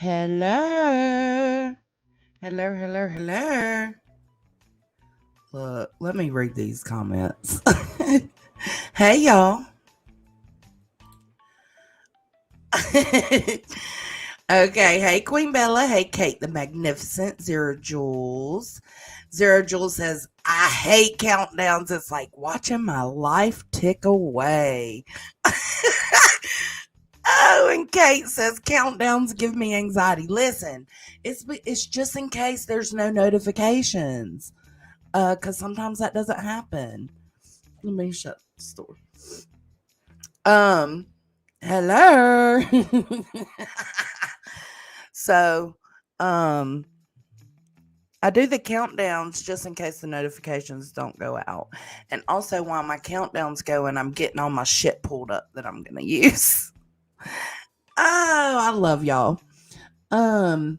Hello. Hello, hello, hello. Look, let me read these comments. Hey, y'all. Okay. Hey, Queen Bella. Hey, Kate the Magnificent. Zero Jules. Zero Jules says, I hate countdowns. It's like watching my life tick away. Oh, and Kate says countdowns give me anxiety. Listen, it's just in case there's no notifications. Because sometimes that doesn't happen. Let me shut the store. Um, hello. So, um, I do the countdowns just in case the notifications don't go out. And also while my countdown's going, I'm getting all my shit pulled up that I'm gonna use. Oh, I love y'all. Um,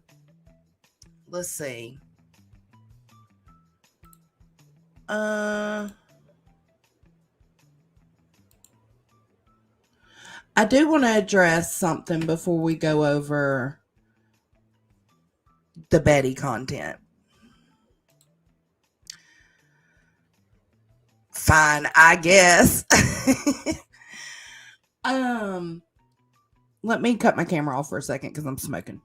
let's see. Uh I do want to address something before we go over the Betty content. Fine, I guess. um, Let me cut my camera off for a second because I'm smoking.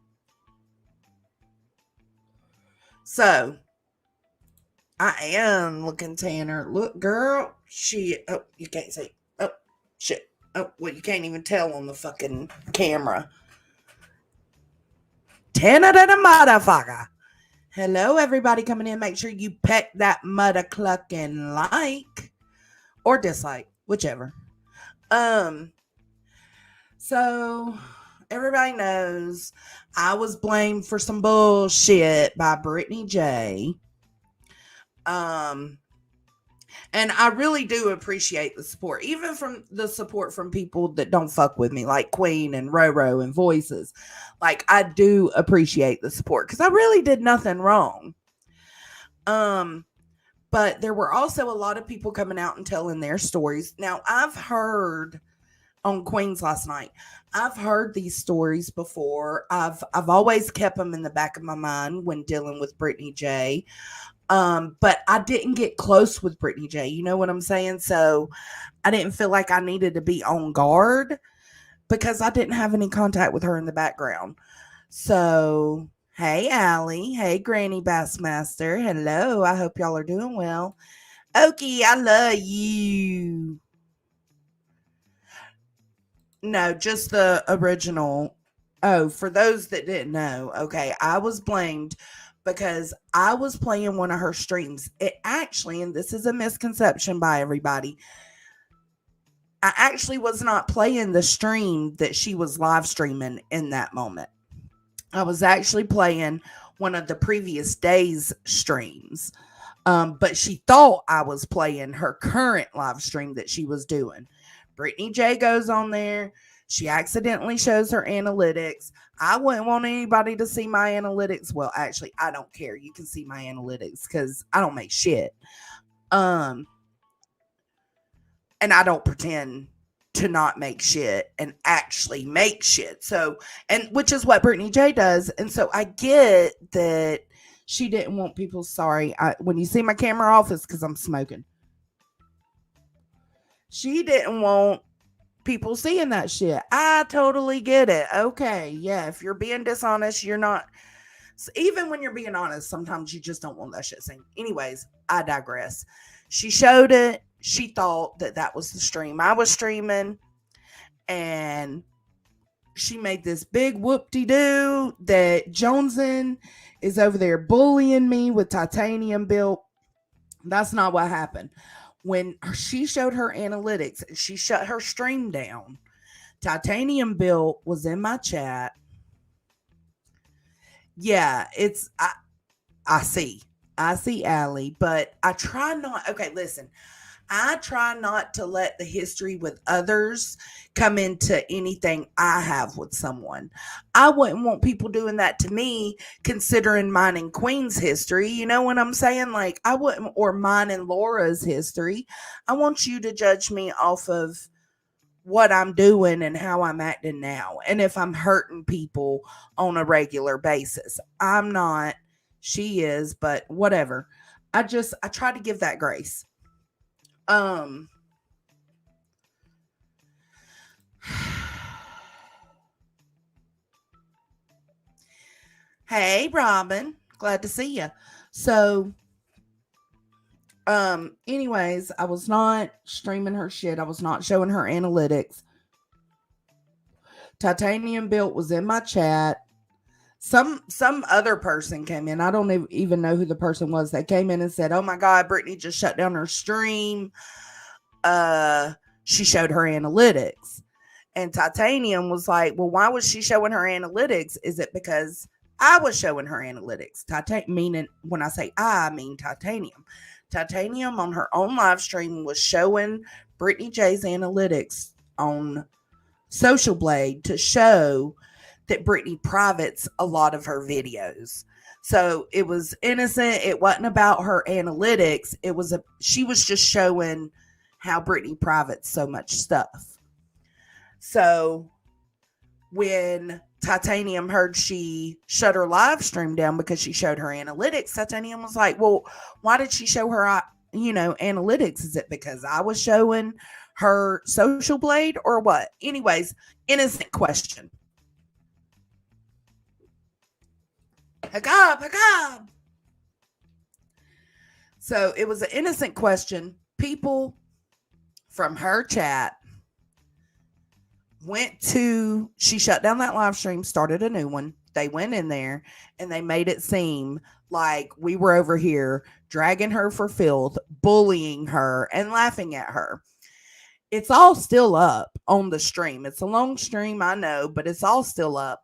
So I am looking tanner. Look, girl, shit. Oh, you can't see. Oh, shit. Oh, well, you can't even tell on the fucking camera. Tanner than a motherfucker. Hello, everybody coming in. Make sure you peck that mother clucking like or dislike, whichever. Um, So everybody knows I was blamed for some bullshit by Britney J. Um, and I really do appreciate the support, even from the support from people that don't fuck with me, like Queen and Roro and Voices. Like I do appreciate the support because I really did nothing wrong. Um, but there were also a lot of people coming out and telling their stories. Now I've heard on Queens last night. I've heard these stories before. I've always kept them in the back of my mind when dealing with Britney J. But I didn't get close with Britney J. You know what I'm saying? So I didn't feel like I needed to be on guard because I didn't have any contact with her in the background. So hey Allie, hey Granny Bassmaster, hello. I hope y'all are doing well. Okie, I love you. No, just the original. Oh, for those that didn't know, okay, I was blamed because I was playing one of her streams. It actually, and this is a misconception by everybody, I actually was not playing the stream that she was live streaming in that moment. I was actually playing one of the previous day's streams. But she thought I was playing her current live stream that she was doing. Brittany J goes on there. She accidentally shows her analytics. I wouldn't want anybody to see my analytics. Well, actually, I don't care. You can see my analytics because I don't make shit. Um, and I don't pretend to not make shit and actually make shit. So, and which is what Brittany J does. And so I get that she didn't want people sorry. When you see my camera off, it's because I'm smoking. She didn't want people seeing that shit. I totally get it. Okay, yeah, if you're being dishonest, you're not. Even when you're being honest, sometimes you just don't want that shit seen. Anyways, I digress. She showed it. She thought that that was the stream I was streaming, and she made this big whoop-de-doo that Joneson is over there bullying me with titanium built. That's not what happened. When she showed her analytics, she shut her stream down. Titanium built was in my chat. Yeah, I see. I see Allie, but I try not. Okay, listen. I try not to let the history with others come into anything I have with someone. I wouldn't want people doing that to me, considering mine and Queen's history. You know what I'm saying? Like, I wouldn't, or mine and Laura's history. I want you to judge me off of what I'm doing and how I'm acting now, and if I'm hurting people on a regular basis. I'm not, she is, but whatever. I try to give that grace. Um Hey Robin, glad to see you. So anyways, I was not streaming her shit. I was not showing her analytics. Titanium Built was in my chat. Some other person came in. I don't even know who the person was. They came in and said, "Oh my god, Brittany just shut down her stream. Uh she showed her analytics." And Titanium was like, "Well, why was she showing her analytics? Is it because I was showing her analytics?" Meaning, when I say I mean Titanium. Titanium on her own live stream was showing Britney J's analytics on Social Blade to show that Britney privates a lot of her videos. So it was innocent. It wasn't about her analytics. She was just showing how Britney privates so much stuff. So when Titanium heard she shut her live stream down because she showed her analytics, Titanium was like, "Well, why did she show her, analytics? Is it because I was showing her Social Blade or what?" Anyways, innocent question. Hagab, hagab. So it was an innocent question. People from her chat she shut down that live stream, started a new one. They went in there and they made it seem like we were over here dragging her for filth, bullying her, and laughing at her. It's all still up on the stream. It's a long stream, I know, but it's all still up.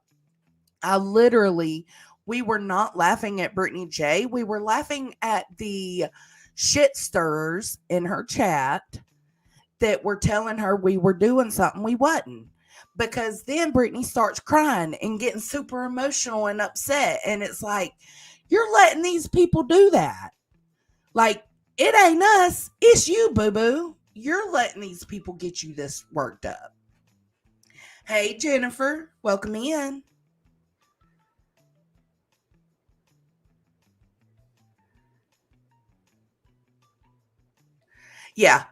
We were not laughing at Britney J. We were laughing at the shit stirrers in her chat that were telling her we were doing something we wasn't. Because then Britney starts crying and getting super emotional and upset. And it's like, you're letting these people do that. Like, it ain't us, it's you, boo boo. You're letting these people get you this worked up. Hey, Jennifer, welcome in. Yeah.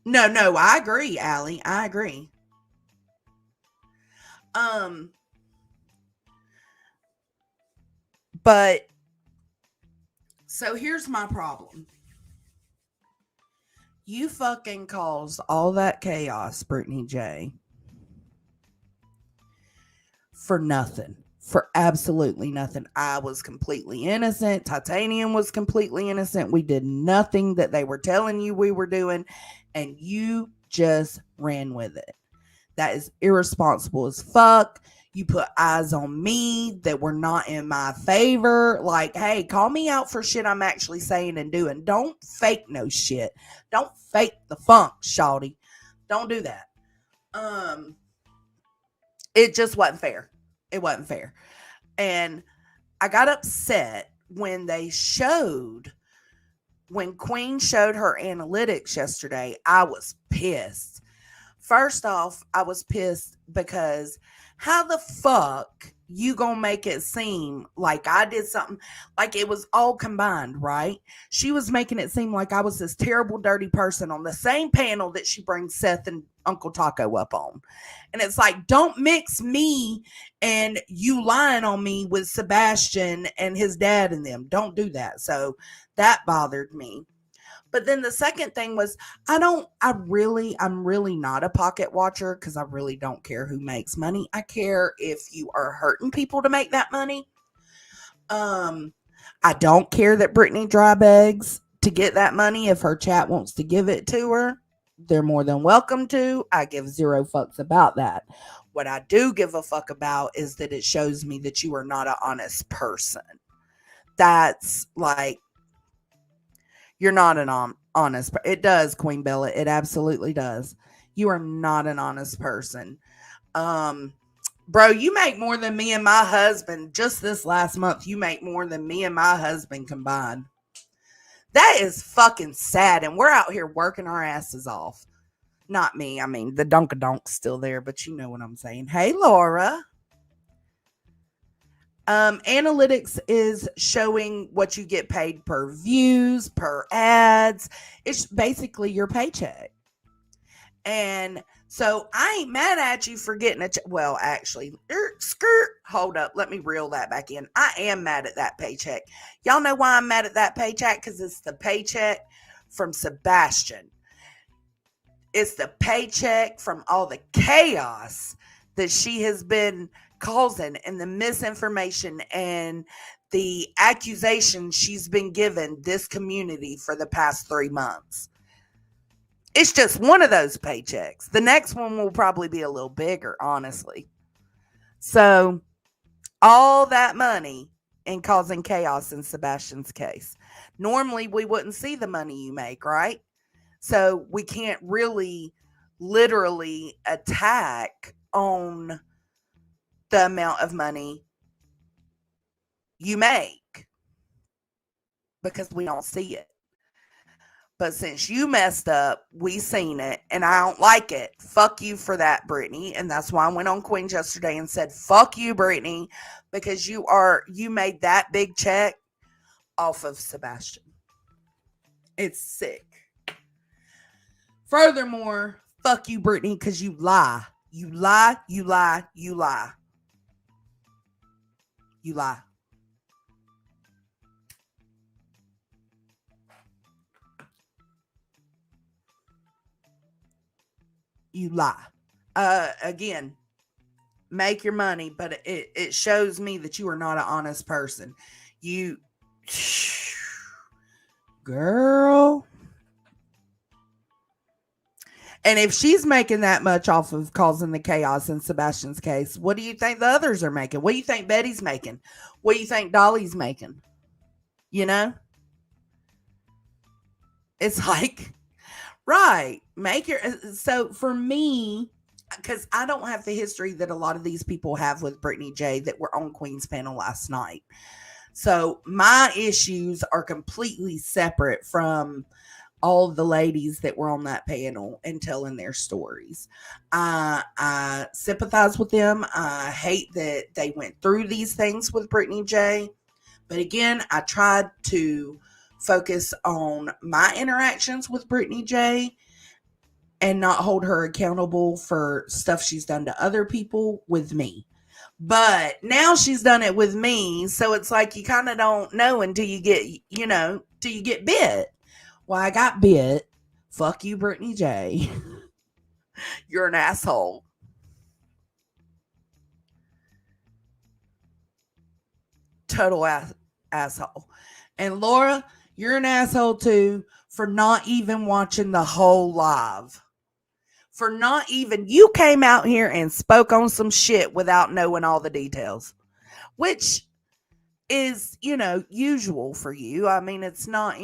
No, I agree, Allie. I agree. Um, but so here's my problem. You fucking caused all that chaos, Brittany J, for nothing. For absolutely nothing. I was completely innocent. Titanium was completely innocent. We did nothing that they were telling you we were doing, and you just ran with it. That is irresponsible as fuck. You put eyes on me that were not in my favor. Like, hey, call me out for shit I'm actually saying and doing. Don't fake no shit. Don't fake the funk, shawty. Don't do that. Um, it just wasn't fair. It wasn't fair. And I got upset when Queen showed her analytics yesterday. I was pissed. First off, I was pissed because how the fuck you gonna make it seem like I did something, like it was all combined, right? She was making it seem like I was this terrible, dirty person on the same panel that she brings Seth and Uncle Taco up on. And it's like, don't mix me and you lying on me with Sebastian and his dad and them. Don't do that. So that bothered me. But then the second thing was, I'm really not a pocket watcher because I really don't care who makes money. I care if you are hurting people to make that money. I don't care that Brittany dry begs to get that money. If her chat wants to give it to her, they're more than welcome to. I give zero fucks about that. What I do give a fuck about is that it shows me that you are not an honest person. That's like, you're not an honest. It does, Queen Bella. It absolutely does. You are not an honest person. Bro, you make more than me and my husband. Just this last month, you make more than me and my husband combined. That is fucking sad. And we're out here working our asses off. Not me. I mean, the Dunkadonk's still there, but you know what I'm saying. Hey, Laura. Analytics is showing what you get paid per views, per ads. It's basically your paycheck. And so I ain't mad at you for getting well, actually, skirt. Hold up, let me reel that back in. I am mad at that paycheck. Y'all know why I'm mad at that paycheck? Because it's the paycheck from Sebastian. It's the paycheck from all the chaos that she has been causing and the misinformation and the accusations she's been given this community for the past 3 months. It's just one of those paychecks. The next one will probably be a little bigger, honestly. So, all that money in causing chaos in Sebastian's case. Normally, we wouldn't see the money you make, right? So, we can't really literally attack on the amount of money you make because we don't see it. But since you messed up, we seen it, and I don't like it. Fuck you for that, Brittany. And that's why I went on Queens yesterday and said, "Fuck you, Brittany," because you made that big check off of Sebastian. It's sick. Furthermore, fuck you, Brittany, because you lie. You lie. You lie. You lie. You lie. You lie. Again, make your money, but it shows me that you are not an honest person. You, girl. And if she's making that much off of causing the chaos in Sebastian's case, what do you think the others are making? What do you think Betty's making? What do you think Dolly's making? You know? It's like, right. Make your. So for me, because I don't have the history that a lot of these people have with Britney J that were on Queen's panel last night. So my issues are completely separate from all the ladies that were on that panel and telling their stories. I sympathize with them. I hate that they went through these things with Britney J. But again, I tried to focus on my interactions with Britney J and not hold her accountable for stuff she's done to other people with me. But now she's done it with me, so it's like you kind of don't know until you get, till you get bit. Well, I got bit. Fuck you, Britney J. You're an asshole. Total asshole. And Laura, you're an asshole too for not even watching the whole live. For not even, you came out here and spoke on some shit without knowing all the details, which is, usual for you. I mean, it's not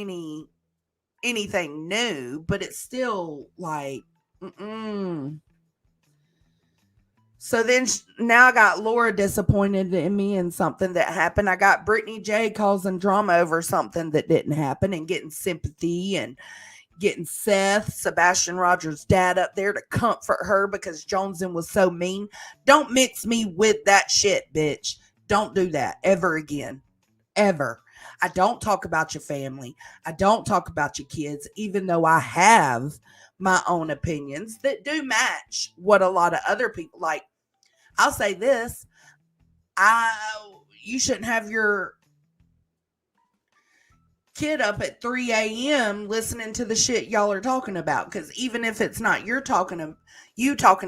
anything new, but it's still like, mm-mm. So then now I got Laura disappointed in me in something that happened. I got Brittany J causing drama over something that didn't happen and getting sympathy and getting Sebastian Rogers' dad up there to comfort her because Joneson was so mean. Don't mix me with that shit, bitch. Don't do that ever again. Ever. I don't talk about your family. I don't talk about your kids, even though I have my own opinions that do match what a lot of other people like. I'll say this. I You shouldn't have your kid up at 3 a.m. listening to the shit y'all are talking about. Because even if it's not you talking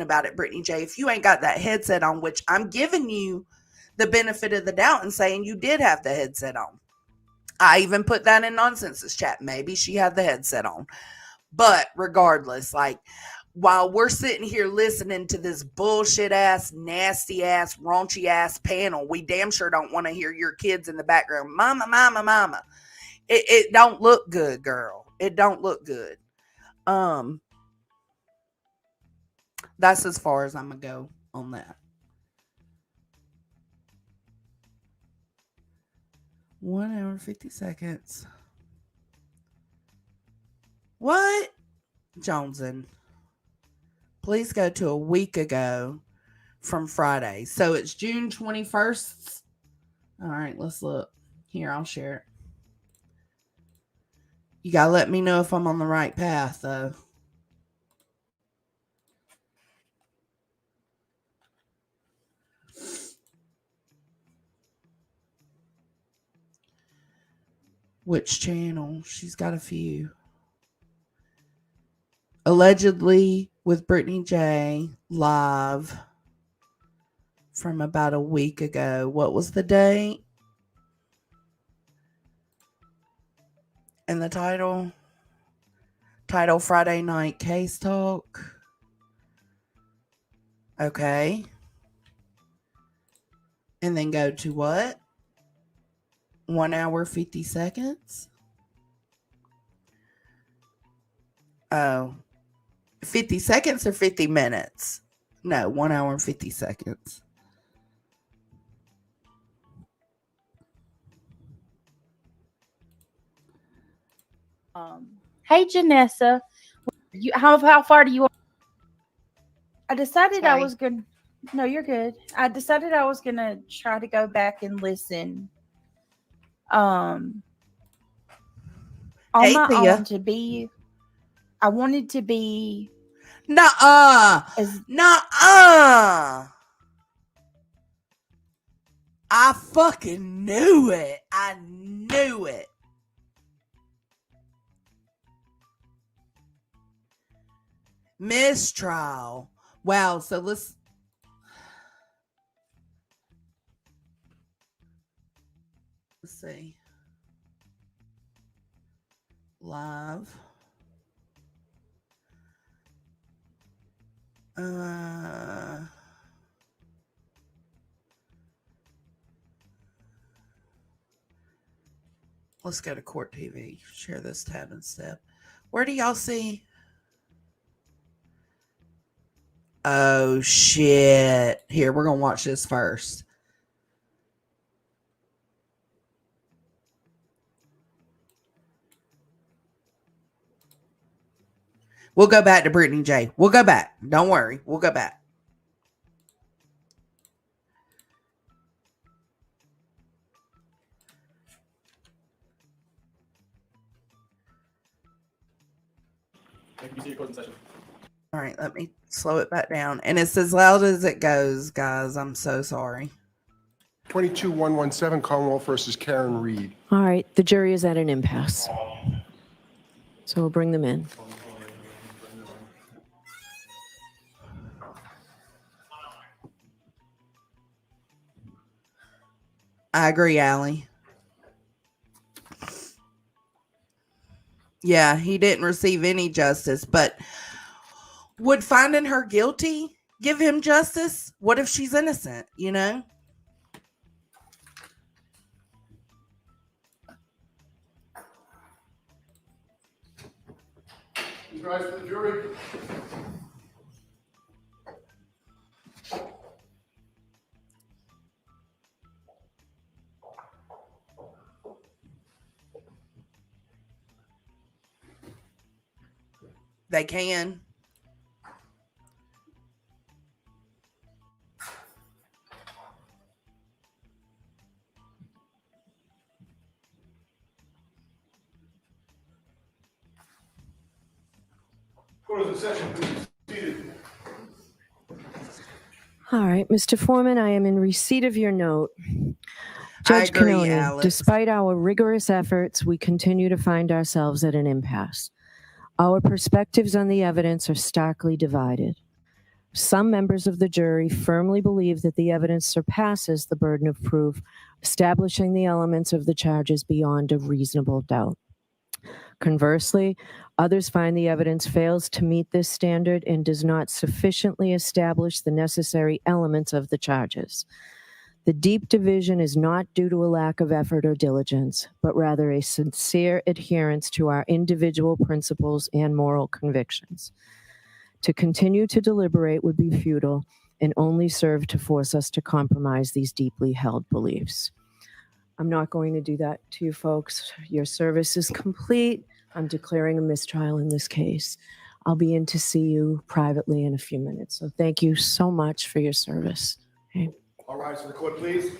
about it, Brittany J, if you ain't got that headset on, which I'm giving you the benefit of the doubt and saying you did have the headset on. I even put that in Nonsense's chat. Maybe she had the headset on. But regardless, like, while we're sitting here listening to this bullshit ass, nasty ass, raunchy ass panel, we damn sure don't want to hear your kids in the background. Mama, mama, mama. It don't look good, girl. It don't look good. That's as far as I'm gonna go on that. 1 hour 50 seconds. What? Joneson. Please go to a week ago from Friday. So it's June 21st. All right, let's look. Here, I'll share it. You got to let me know if I'm on the right path, though. Which channel? She's got a few. Allegedly with Britney J live from about a week ago. What was the date? And the title? Title Friday Night Case Talk. Okay. And then go to what? 1 hour, 50 seconds. Oh, 50 seconds or 50 minutes? No, 1 hour and 50 seconds. Hey, Janessa. How far do you want? I decided I was going to. No, you're good. I decided I was going to try to go back and listen. On my own to be. I wanted to be. Nuh-uh. Nuh-uh. I fucking knew it. I knew it. Mistrial. Wow, so let's see. Live. Let's go to Court TV. Share this tab instead. Where do y'all see? Oh, shit. Here, we're going to watch this first. We'll go back to Britney J. We'll go back. Don't worry. We'll go back. All right, let me slow it back down. And it's as loud as it goes, guys. I'm so sorry. 22-117 Commonwealth versus Karen Reed. All right, the jury is at an impasse. So we'll bring them in. I agree, Allie. Yeah, he didn't receive any justice, but would finding her guilty give him justice? What if she's innocent, you know? Please rise for the jury. They can. Court is in session. Please be seated. All right, Mr. Foreman, I am in receipt of your note. I Judge agree, Cannoni, Alex. despite our rigorous efforts, we continue to find ourselves at an impasse. Our perspectives on the evidence are starkly divided. Some members of the jury firmly believe that the evidence surpasses the burden of proof, establishing the elements of the charges beyond a reasonable doubt. Conversely, others find the evidence fails to meet this standard and does not sufficiently establish the necessary elements of the charges. The deep division is not due to a lack of effort or diligence, but rather a sincere adherence to our individual principles and moral convictions. To continue to deliberate would be futile and only serve to force us to compromise these deeply held beliefs. I'm not going to do that to you folks. Your service is complete. I'm declaring a mistrial in this case. I'll be in to see you privately in a few minutes. So thank you so much for your service. Okay. All rise for the court, please.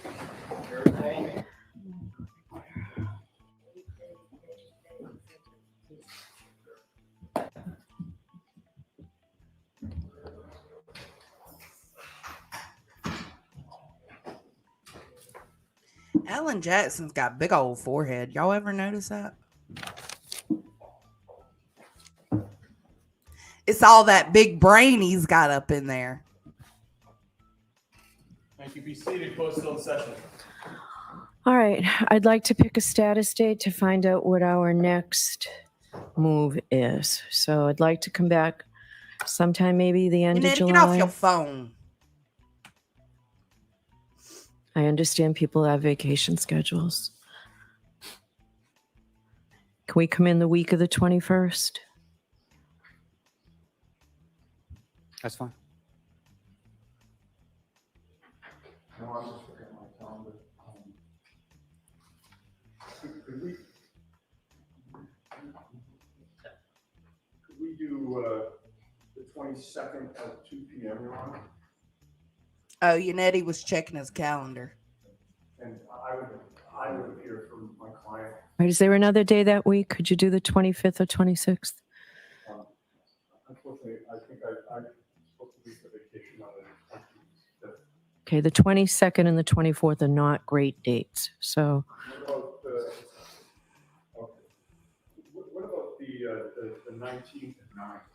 Alan Jackson's got big old forehead. Y'all ever notice that? It's all that big brain he's got up in there. Thank you. Be seated. Close still in session. All right. I'd like to pick a status date to find out what our next move is. So I'd like to come back sometime, maybe the end of July. Get off your phone. I understand people have vacation schedules. Can we come in the week of the 21st? That's fine. No, I was just looking at my calendar. Could we do the 22nd at 2 p.m., Your Honor? Oh, Yannetti was checking his calendar. And I would appear for my client. Right, is there another day that week? Could you do the 25th or 26th? Unfortunately, I think I'm supposed to be for vacation on the 25th. Okay, the 22nd and the 24th are not great dates. So What about what about the 19th and 9th?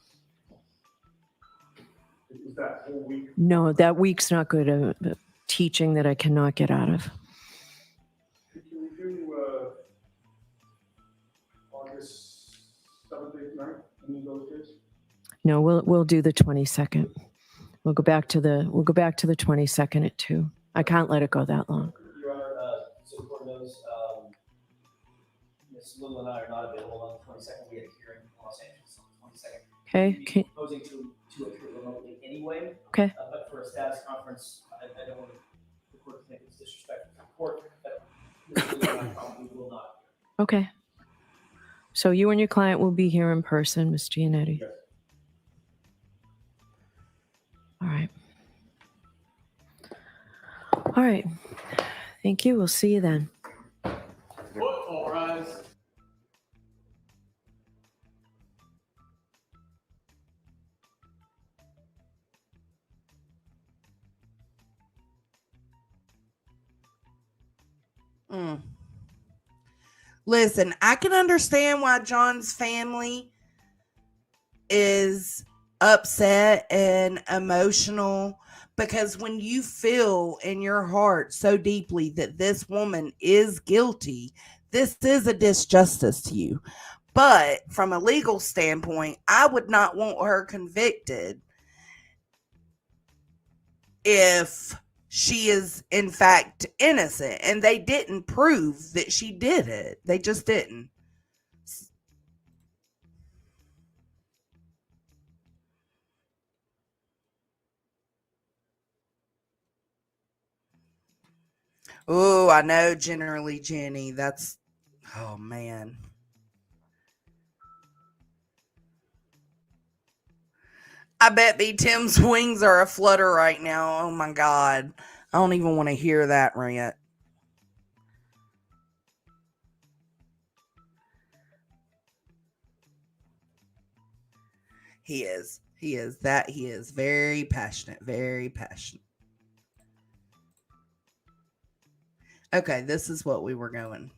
Is that whole week? no, that week's not good. Teaching that I cannot get out of. Can we do August 7th, 8th, 9th? Any of those days? No, we'll do the 22nd. We'll go back to the 22nd at 2. I can't let it go that long. Your Honor, so the court knows Ms. Little and I are not available on the 22nd. We had a hearing in Los Angeles on the 22nd. Okay. We'd be proposing to appear remotely anyway. Okay. But for a status conference, I don't want the court to think it's disrespectful to the court, but Ms. Little and I probably will not. Okay. So you and your client will be here in person, Ms. Giannetti. Yes. All right. All right. Thank you. We'll see you then. All rise. Listen, I can understand why John's family is upset and emotional, because when you feel in your heart so deeply that this woman is guilty, this is a disjustice to you. But from a legal standpoint, I would not want her convicted if she is in fact innocent, and they didn't prove that she did it. They just didn't. Oh, I know, generally, Jenny. That's, oh man. I bet B. Tim's wings are a flutter right now. Oh my God. I don't even want to hear that rant. He is. He is. That he is very passionate. Very passionate. Okay, this is what we were going.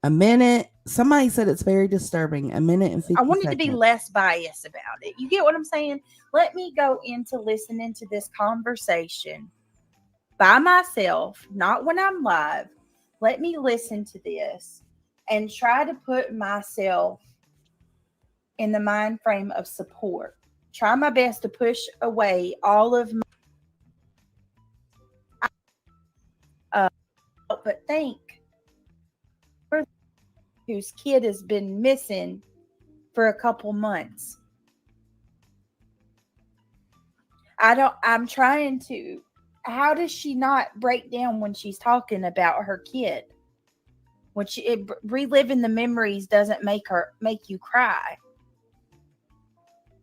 A minute. Somebody said it's very disturbing. A minute and 50 I wanted seconds. to be less biased about it. You get what I'm saying? Let me go into listening to this conversation by myself, not when I'm live. Let me listen to this and try to put myself in the mind frame of support. Try my best to push away all of my but think whose kid has been missing for a couple months. I'm trying to, how does she not break down when she's talking about her kid? When reliving the memories doesn't make you cry.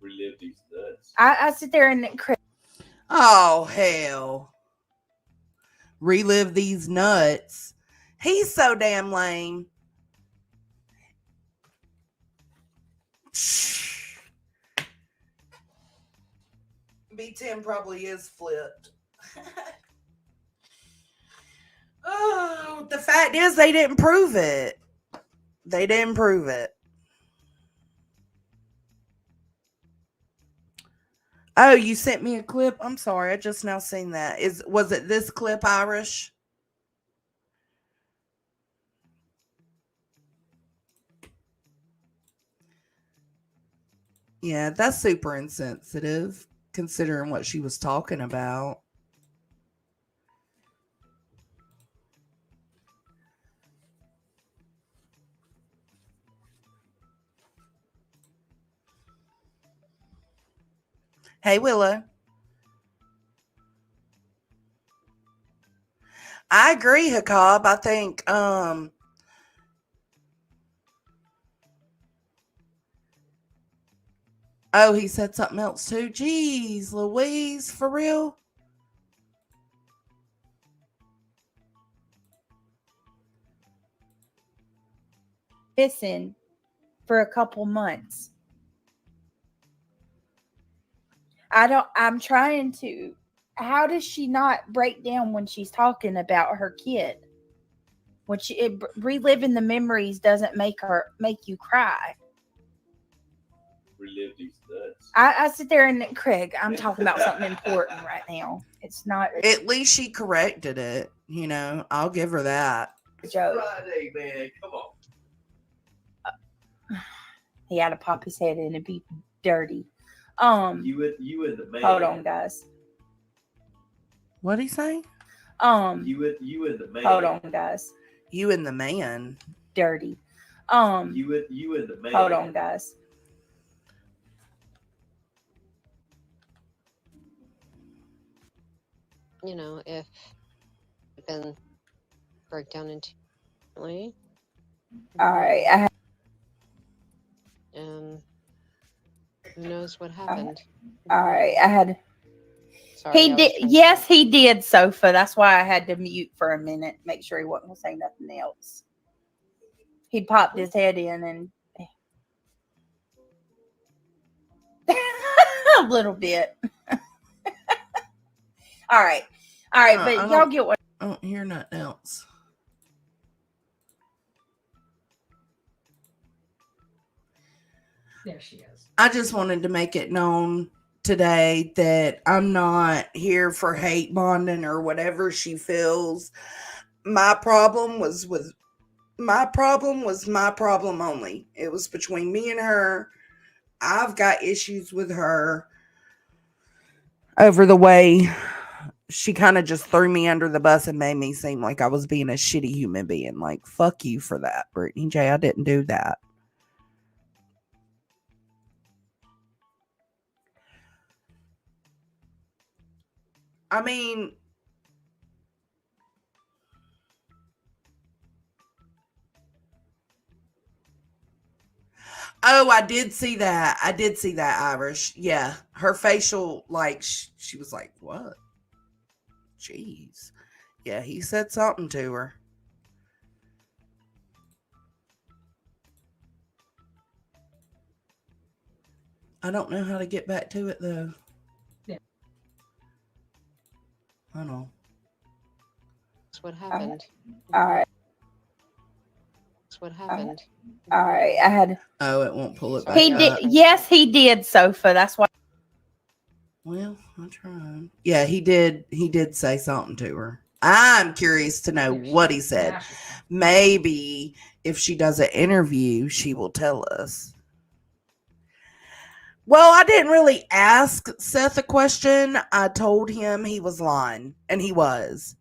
Relive these nuts. I sit there and Oh, hell. Relive these nuts. He's so damn lame. B10 probably is flipped. Oh, the fact is they didn't prove it. They didn't prove it. Oh, you sent me a clip? I'm sorry, I just now seen that. Was it this clip, Irish? Yeah, that's super insensitive considering what she was talking about. Hey, Willow. I agree, Hakab. I think oh, he said something else too. Jeez, Louise, for real? missing for a couple months. I'm trying to. How does she not break down when she's talking about her kid? When reliving the memories doesn't make you cry. Relive these nuts. I sit there and Craig, I'm talking about something important right now. It's not At least she corrected it. You know, I'll give her that. a joke. Friday, man. Come on. He had to pop his head in and be dirty. You and the man. Hold on, guys. What'd he say? You and the man. Hold on, guys. You and the man. Dirty. You and the man. Hold on, guys. You know, if it can break down into All right. and who knows what happened. All right. I had. Sorry, He did. Yes, he did, Sofa. That's why I had to mute for a minute, make sure he wasn't going to say nothing else. He popped his head in and a little bit. All right, but y'all get what I don't hear nothing else. There she is. I just wanted to make it known today that I'm not here for hate bonding or whatever she feels. My problem was my problem only. It was between me and her. I've got issues with her over the way she kind of just threw me under the bus and made me seem like I was being a shitty human being. Like, fuck you for that, Britney J. I didn't do that. I mean, oh, I did see that. Irish. Yeah. Her facial, like, she was like, what? Jeez. Yeah, he said something to her. I don't know how to get back to it, though. Yeah. I know. That's what happened. All right. That's what happened. All right. I had. Oh, it won't pull it back He up. did. Yes, he did, Sofa. That's why. Well, I tried. Yeah, he did. He did say something to her. I'm curious to know what he said. Maybe if she does an interview, she will tell us. Well, I didn't really ask Seth a question. I told him he was lying, and he was.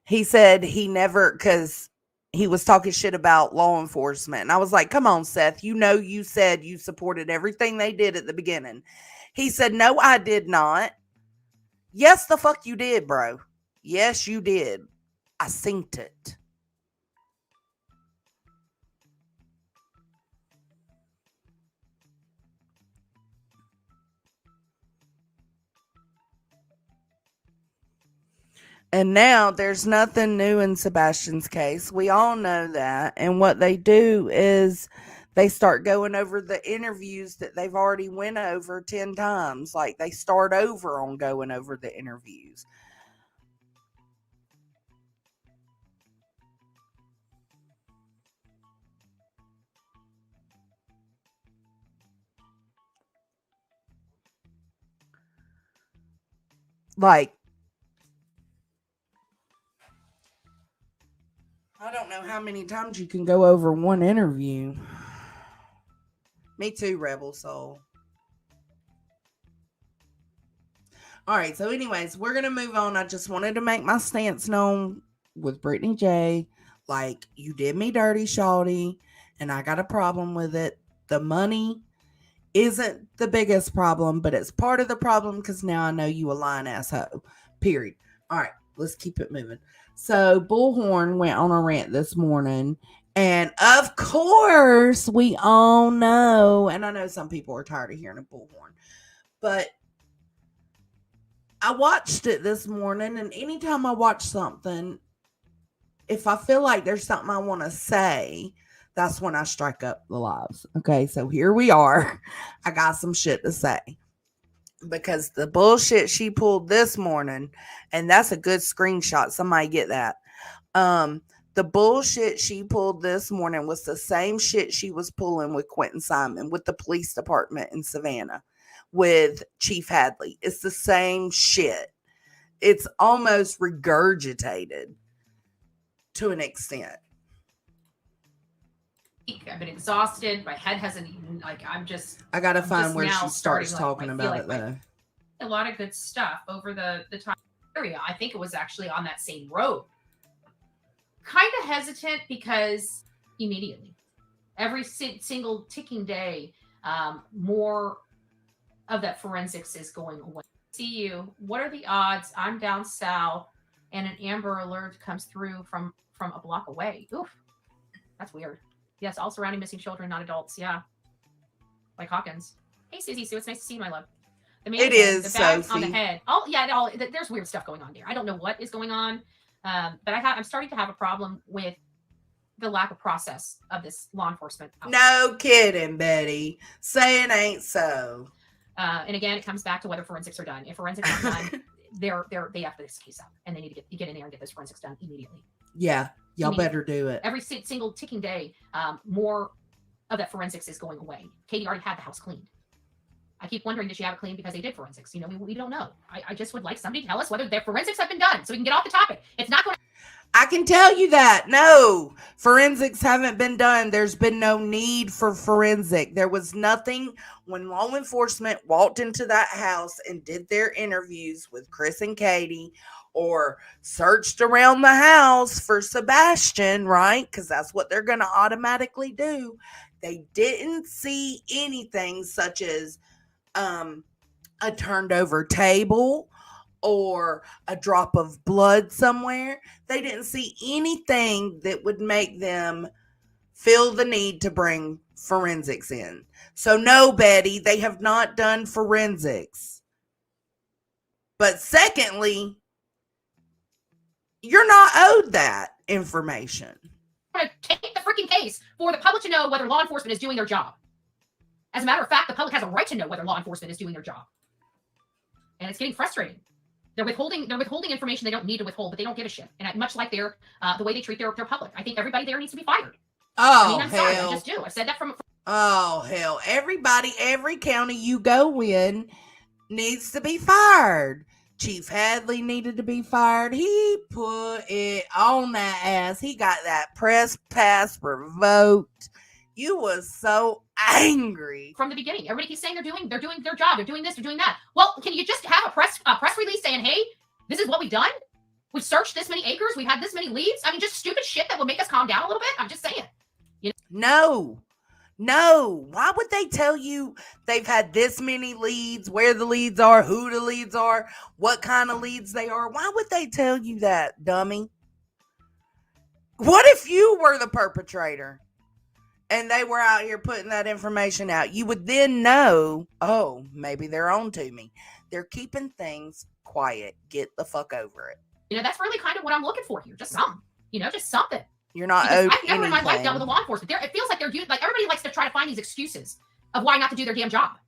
He said he never, because he was talking shit about law enforcement. And I was like, come on, Seth, you said you supported everything they did at the beginning. He said, no, I did not. Yes, the fuck you did, bro. Yes, you did. I synced it. And now there's nothing new in Sebastian's case. We all know that. And what they do is they start going over the interviews that they've already went over 10 times. Like they start over on going over the interviews. Like, I don't know how many times you can go over one interview. Me too, Rebel Soul. All right, so anyways, we're going to move on. I just wanted to make my stance known with Britney J. Like, you did me dirty, shawty, and I got a problem with it. The money isn't the biggest problem, but it's part of the problem because now I know you a lying asshole. Period. All right, let's keep it moving. So Bullhorn went on a rant this morning, and of course we all know, and I know some people are tired of hearing a Bullhorn, but I watched it this morning, and anytime I watch something, if I feel like there's something I want to say, that's when I strike up the lives. Okay, so here we are. I got some shit to say. Because the bullshit she pulled this morning, and that's a good screenshot. Somebody get that. The bullshit she pulled this morning was the same shit she was pulling with Quentin Simon, with the police department in Savannah, with Chief Hadley. It's the same shit. It's almost regurgitated to an extent. I've been exhausted. My head hasn't even, I gotta find where now she starts starting, talking about it though. A lot of good stuff over the time area. I think it was actually on that same road. Kind of hesitant because immediately, every single ticking day, more of that forensics is going away. See you. What are the odds? I'm down south, and an Amber Alert comes through from a block away. Oof, that's weird. Yes, all surrounding missing children, not adults. Yeah, like Hawkins. Hey, Susie Sue, it's nice to see you, my love. The It is, the bag Sophie. on the head. Oh, yeah, there's weird stuff going on there. I don't know what is going on, but I'm starting to have a problem with the lack of process of this law enforcement. No kidding, Betty. Say it ain't so. And again, it comes back to whether forensics are done. If forensics are done, they have to this case up, and they need to get in there and get those forensics done immediately. Yeah, y'all better do it. Every single ticking day, more of that forensics is going away. Katie already had the house cleaned. I keep wondering, did she have it cleaned because they did forensics? You know, we don't know. I just would like somebody to tell us whether their forensics have been done so we can get off the topic. It's not going to. I can tell you that. No, forensics haven't been done. There's been no need for forensic. There was nothing when law enforcement walked into that house and did their interviews with Chris and Katie or searched around the house for Sebastian, right? Because that's what they're going to automatically do. They didn't see anything such as a turned over table or a drop of blood somewhere. They didn't see anything that would make them feel the need to bring forensics in. So no, Betty, they have not done forensics. But secondly, you're not owed that information. Take the freaking case for the public to know whether law enforcement is doing their job. As a matter of fact, the public has a right to know whether law enforcement is doing their job. And it's getting frustrating. They're withholding information they don't need to withhold, but they don't give a shit. And much like the way they treat their public, I think everybody there needs to be fired. Oh, I'm hell. sorry, I just do. I've said that from. Oh, hell. Everybody, every county you go in needs to be fired. Chief Hadley needed to be fired. He put it on that ass. He got that press pass revoked. You was so angry from the beginning. Everybody keeps saying they're doing their job. They're doing this. They're doing that. Well, can you just have a press release saying, "Hey, this is what we've done. We've searched this many acres. We've had this many leads." I mean, just stupid shit that would make us calm down a little bit. I'm just saying. You know? No. Why would they tell you they've had this many leads, where the leads are, who the leads are, what kind of leads they are? Why would they tell you that, dummy? What if you were the perpetrator and they were out here putting that information out? You would then know, oh, maybe they're on to me. They're keeping things quiet. Get the fuck over it. You know, that's really kind of what I'm looking for here. Just something. You know, just something. You're not Because owed I've never in my life dealt with anything. the law enforcement. It feels like they're like everybody likes to try to find these excuses of why not to do their damn job.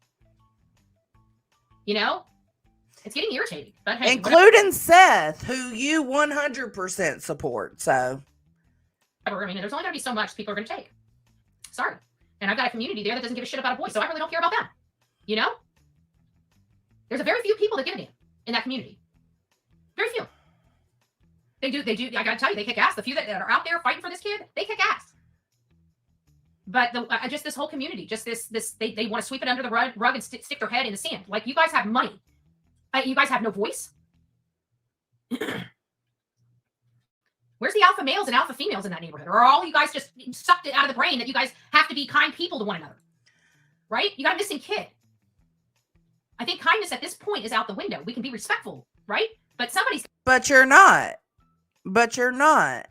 You know, it's getting irritating. But hey, Including Seth, who you 100% support. So, whatever. I mean, there's only going to be so much people are going to take. Sorry. And I've got a community there that doesn't give a shit about a boy, so I really don't care about them. You know, there's a very few people that give a damn in that community. Very few. They do. I gotta tell you, they kick ass. The few that are out there fighting for this kid, they kick ass. But just this whole community, just this, they want to sweep it under the rug and stick their head in the sand. Like, you guys have money, you guys have no voice. Where's the alpha males and alpha females in that neighborhood? Or are all you guys just sucked it out of the brain that you guys have to be kind people to one another? Right? You got a missing kid. I think kindness at this point is out the window. We can be respectful, right? But somebody's. but you're not. But you're not.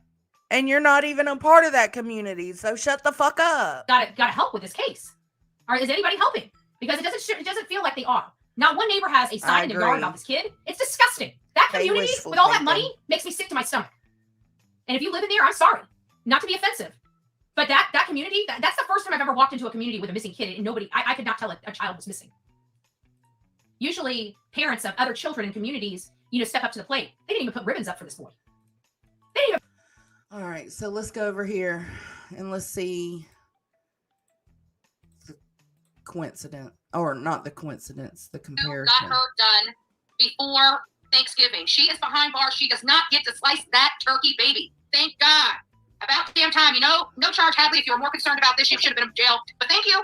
And you're not even a part of that community. So shut the fuck up. Got to help with this case. Or is anybody helping? Because it doesn't feel like they are. Not one neighbor has a sign in their yard about this kid. It's disgusting. That community with all that money makes me sick to my stomach. And if you live in there, I'm sorry. Not to be offensive. But that community, that's the first time I've ever walked into a community with a missing kid, and nobody, I could not tell a child was missing. Usually parents of other children in communities, you know, step up to the plate. They didn't even put ribbons up for this boy. They didn't even. All right, so let's go over here and let's see the coincidence, or not the coincidence, the comparison. Got her done before Thanksgiving. She is behind bars. She does not get to slice that turkey, baby. Thank God. About damn time, you know. No charge, Hadley. If you were more concerned about this, you should have been in jail. But thank you,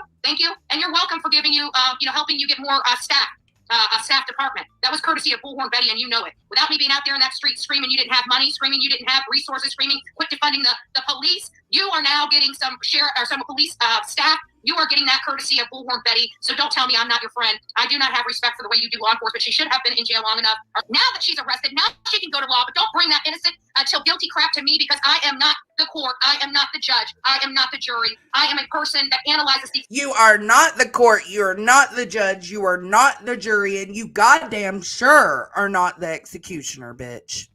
and you're welcome for giving you, helping you get more staff. A staff department. That was courtesy of Bullhorn Betty, and you know it. Without me being out there in that street screaming you didn't have money, screaming you didn't have resources, screaming quit defunding the police, you are now getting some police staff. You are getting that courtesy of Bullhorn Betty. So don't tell me I'm not your friend. I do not have respect for the way you do law enforcement. She should have been in jail long enough. Now that she's arrested, now she can go to law, but don't bring that innocent until guilty crap to me, because I am not the court. I am not the judge. I am not the jury. I am a person that analyzes these. You are not the court. You are not the judge. You are not the jury. And you goddamn sure are not the executioner, bitch.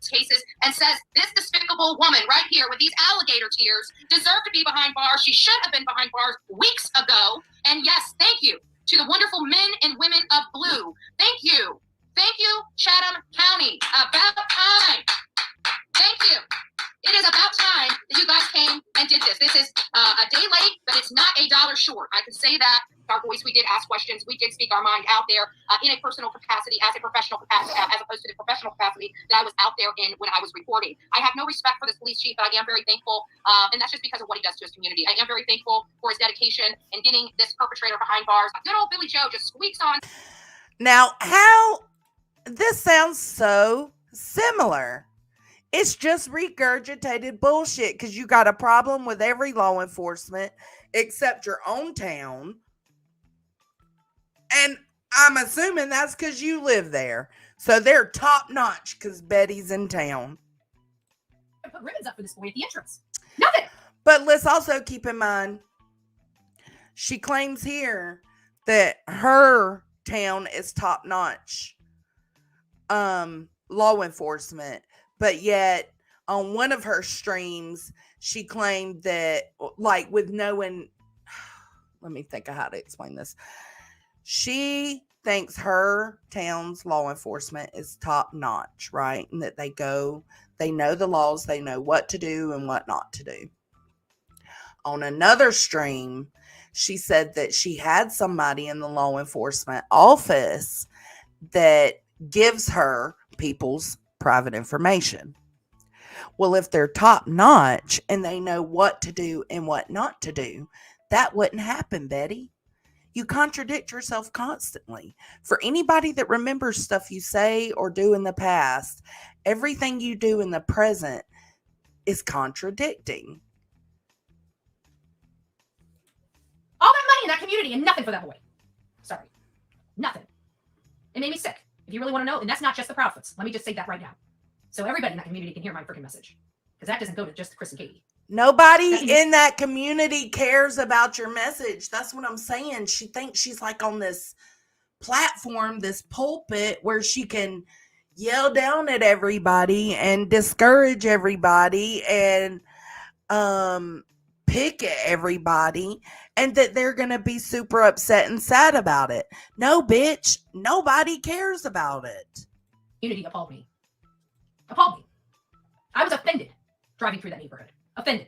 Cases and says this despicable woman right here with these alligator tears deserved to be behind bars. She should have been behind bars weeks ago. And yes, thank you to the wonderful men and women of blue. Thank you, Chatham County. About time. Thank you. It is about time that you guys came and did this. This is a day late, but it's not $1 short. I can say that. Our voice, we did ask questions. We did speak our mind out there in a personal capacity, as a professional capacity, as opposed to the professional capacity that I was out there in when I was reporting. I have no respect for this police chief, but I am very thankful. And that's just because of what he does to his community. I am very thankful for his dedication in getting this perpetrator behind bars. Good old Billy Joe just squeaks on. Now, how this sounds so similar. It's just regurgitated bullshit because you got a problem with every law enforcement except your own town. And I'm assuming that's because you live there. So they're top notch because Betty's in town. Put ribbons up for this boy at the entrance. Nothing. But let's also keep in mind, she claims here that her town is top notch law enforcement. But yet, on one of her streams, she claimed that, like, with knowing, let me think of how to explain this. She thinks her town's law enforcement is top notch, right? And that they know the laws, they know what to do and what not to do. On another stream, she said that she had somebody in the law enforcement office that gives her people's private information. Well, if they're top notch and they know what to do and what not to do, that wouldn't happen, Betty. You contradict yourself constantly. For anybody that remembers stuff you say or do in the past, everything you do in the present is contradicting. All that money in that community and nothing for that boy. Sorry. Nothing. It made me sick. If you really want to know, and that's not just the Proudfoots. Let me just say that right now. So everybody in that community can hear my freaking message. Because that doesn't go to just Chris and Katie. Nobody in that community cares about your message. That's what I'm saying. She thinks she's like on this platform, this pulpit where she can yell down at everybody and discourage everybody and pick at everybody, and that they're going to be super upset and sad about it. No, bitch, nobody cares about it. Unity appalled me. Appalled me. I was offended driving through that neighborhood. Offended.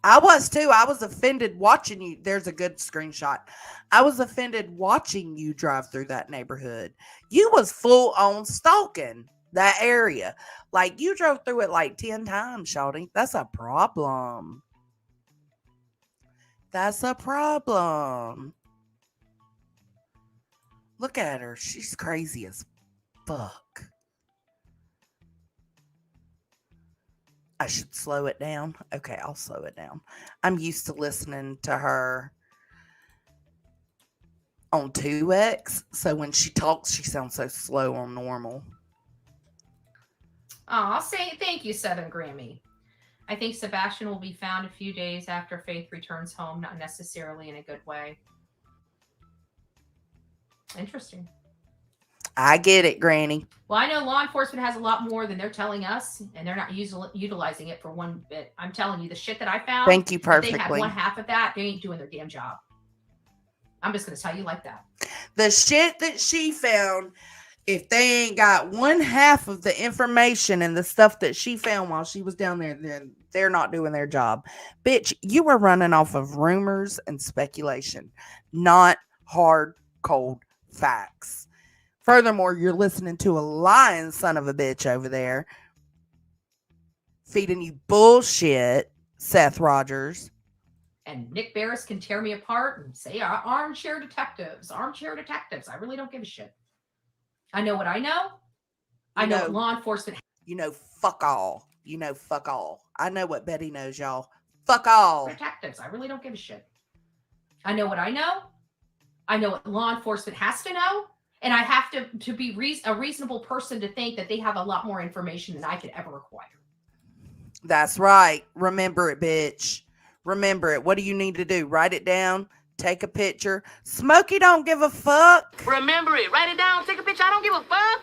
I was too. I was offended watching you. There's a good screenshot. I was offended watching you drive through that neighborhood. You was full on stalking that area. Like, you drove through it like 10 times, Shawty. That's a problem. That's a problem. Look at her. She's crazy as fuck. I should slow it down. Okay, I'll slow it down. I'm used to listening to her on 2x, so when she talks, she sounds so slow on normal. Oh, I'll say thank you, Southern Grammy. I think Sebastian will be found a few days after Faith returns home, not necessarily in a good way. Interesting. I get it, Granny. Well, I know law enforcement has a lot more than they're telling us, and they're not utilizing it for one bit. I'm telling you, the shit that I found. Thank you perfectly. If they had one half of that, they ain't doing their damn job. I'm just going to tell you like that. The shit that she found, if they ain't got one half of the information and the stuff that she found while she was down there, then they're not doing their job. Bitch, you were running off of rumors and speculation, not hard, cold facts. Furthermore, you're listening to a lying son of a bitch over there feeding you bullshit, Seth Rogers. And Nick Barris can tear me apart and say, armchair detectives, armchair detectives. I really don't give a shit. I know what I know. I know what law enforcement. You know, fuck all. You know, fuck all. I know what Betty knows, y'all. Fuck all. Detectives. I really don't give a shit. I know what I know. I know what law enforcement has to know. And I have to be a reasonable person to think that they have a lot more information than I could ever require. That's right. Remember it, bitch. Remember it. What do you need to do? Write it down. Take a picture. Smokey don't give a fuck. Remember it. Write it down. Take a picture. I don't give a fuck.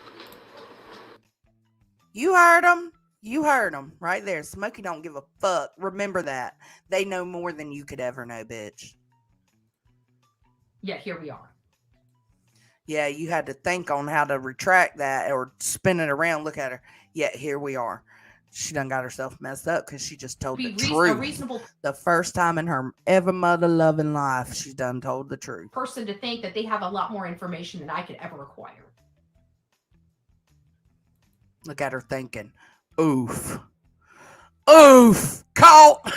You heard him. You heard him right there. Smokey don't give a fuck. Remember that. They know more than you could ever know, bitch. Yeah, here we are. Yeah, you had to think on how to retract that or spin it around. Look at her. Yeah, here we are. She done got herself messed up because she just told the truth. The first time in her ever mother-loving life, she's done told the truth. Person to think that they have a lot more information than I could ever require. Look at her thinking. Oof. Oof. Caught.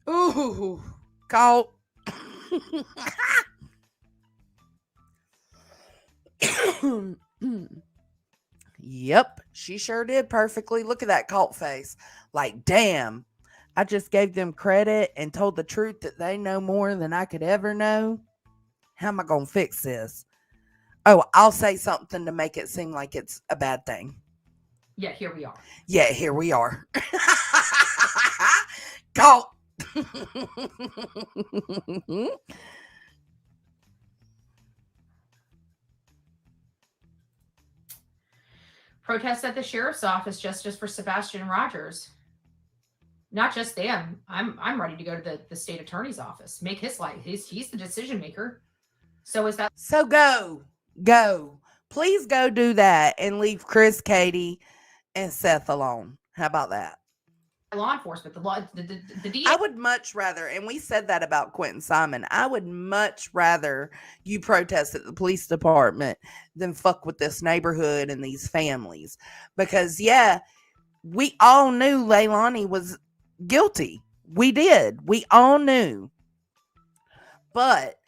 Ooh. Caught. Yep, she sure did perfectly. Look at that cult face. Like, damn, I just gave them credit and told the truth that they know more than I could ever know. How am I going to fix this? Oh, I'll say something to make it seem like it's a bad thing. Yeah, here we are. Yeah, here we are. Cult. Protests at the sheriff's office, justice for Sebastian Rogers. Not just them. I'm ready to go to the state attorney's office. Make his life. He's the decision maker. So is that. So go. Please go do that and leave Chris, Katie, and Seth alone. How about that? Law enforcement, the law, the DA. I would much rather, and we said that about Quentin Simon, I would much rather you protest at the police department than fuck with this neighborhood and these families. Because, yeah, we all knew Leilani was guilty. We did. We all knew. But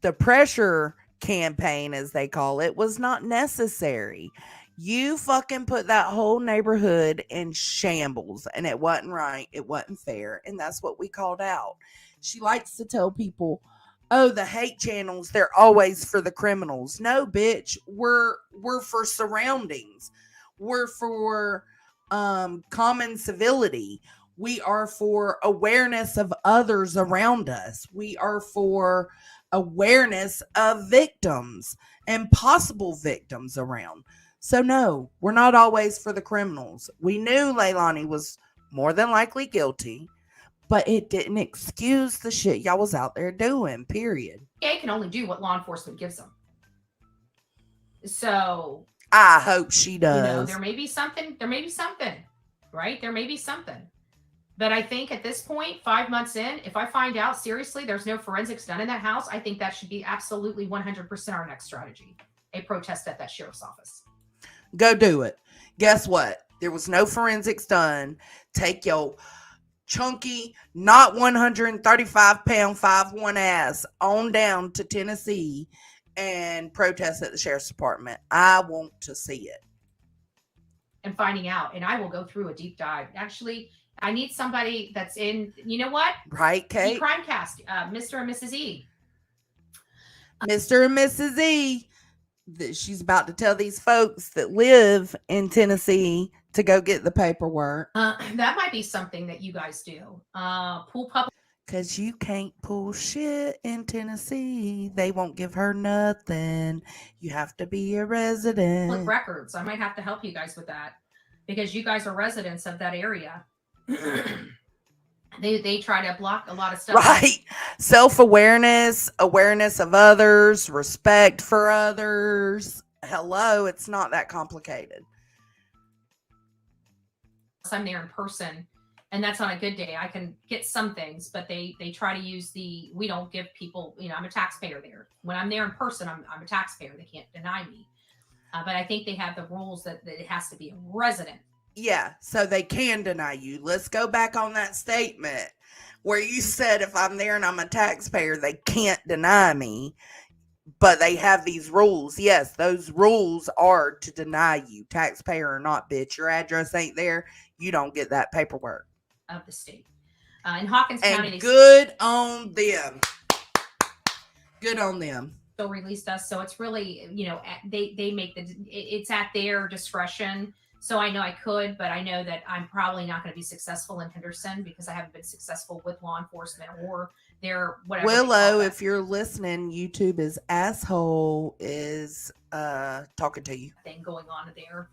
the pressure campaign, as they call it, was not necessary. You fucking put that whole neighborhood in shambles, and it wasn't right. It wasn't fair. And that's what we called out. She likes to tell people, oh, the hate channels, they're always for the criminals. No, bitch, we're for surroundings. We're for common civility. We are for awareness of others around us. We are for awareness of victims and possible victims around. So no, we're not always for the criminals. We knew Leilani was more than likely guilty, but it didn't excuse the shit y'all was out there doing, period. They can only do what law enforcement gives them. So I hope she does. You know, there may be something, right? There may be something. But I think at this point, 5 months in, if I find out seriously there's no forensics done in that house, I think that should be absolutely 100% our next strategy. A protest at that sheriff's office. Go do it. Guess what? There was no forensics done. Take your chunky, not 135 pound 5'1" ass on down to Tennessee and protest at the sheriff's department. I want to see it. And finding out. And I will go through a deep dive. Actually, I need somebody that's in, you know what? Right, Kate? Crimecast, Mr. and Mrs. E. Mr. and Mrs. E. She's about to tell these folks that live in Tennessee to go get the paperwork. That might be something that you guys do. Pull public. Because you can't pull shit in Tennessee. They won't give her nothing. You have to be a resident. Records. I might have to help you guys with that. Because you guys are residents of that area. They try to block a lot of stuff. Right. Self-awareness, awareness of others, respect for others. Hello, it's not that complicated. I'm there in person, and that's on a good day. I can get some things, but they try to use we don't give people, I'm a taxpayer there. When I'm there in person, I'm a taxpayer. They can't deny me. But I think they have the rules that it has to be a resident. Yeah, so they can deny you. Let's go back on that statement where you said if I'm there and I'm a taxpayer, they can't deny me, but they have these rules. Yes, those rules are to deny you, taxpayer or not, bitch. Your address ain't there, you don't get that paperwork. Of the state. In Hawkins County. And good on them. Good on them. Still released us, so it's really, they make it's at their discretion. So I know I could, but I know that I'm probably not going to be successful in Henderson because I haven't been successful with law enforcement or their whatever. Willow, if you're listening, YouTube is asshole is talking to you. Thing going on there.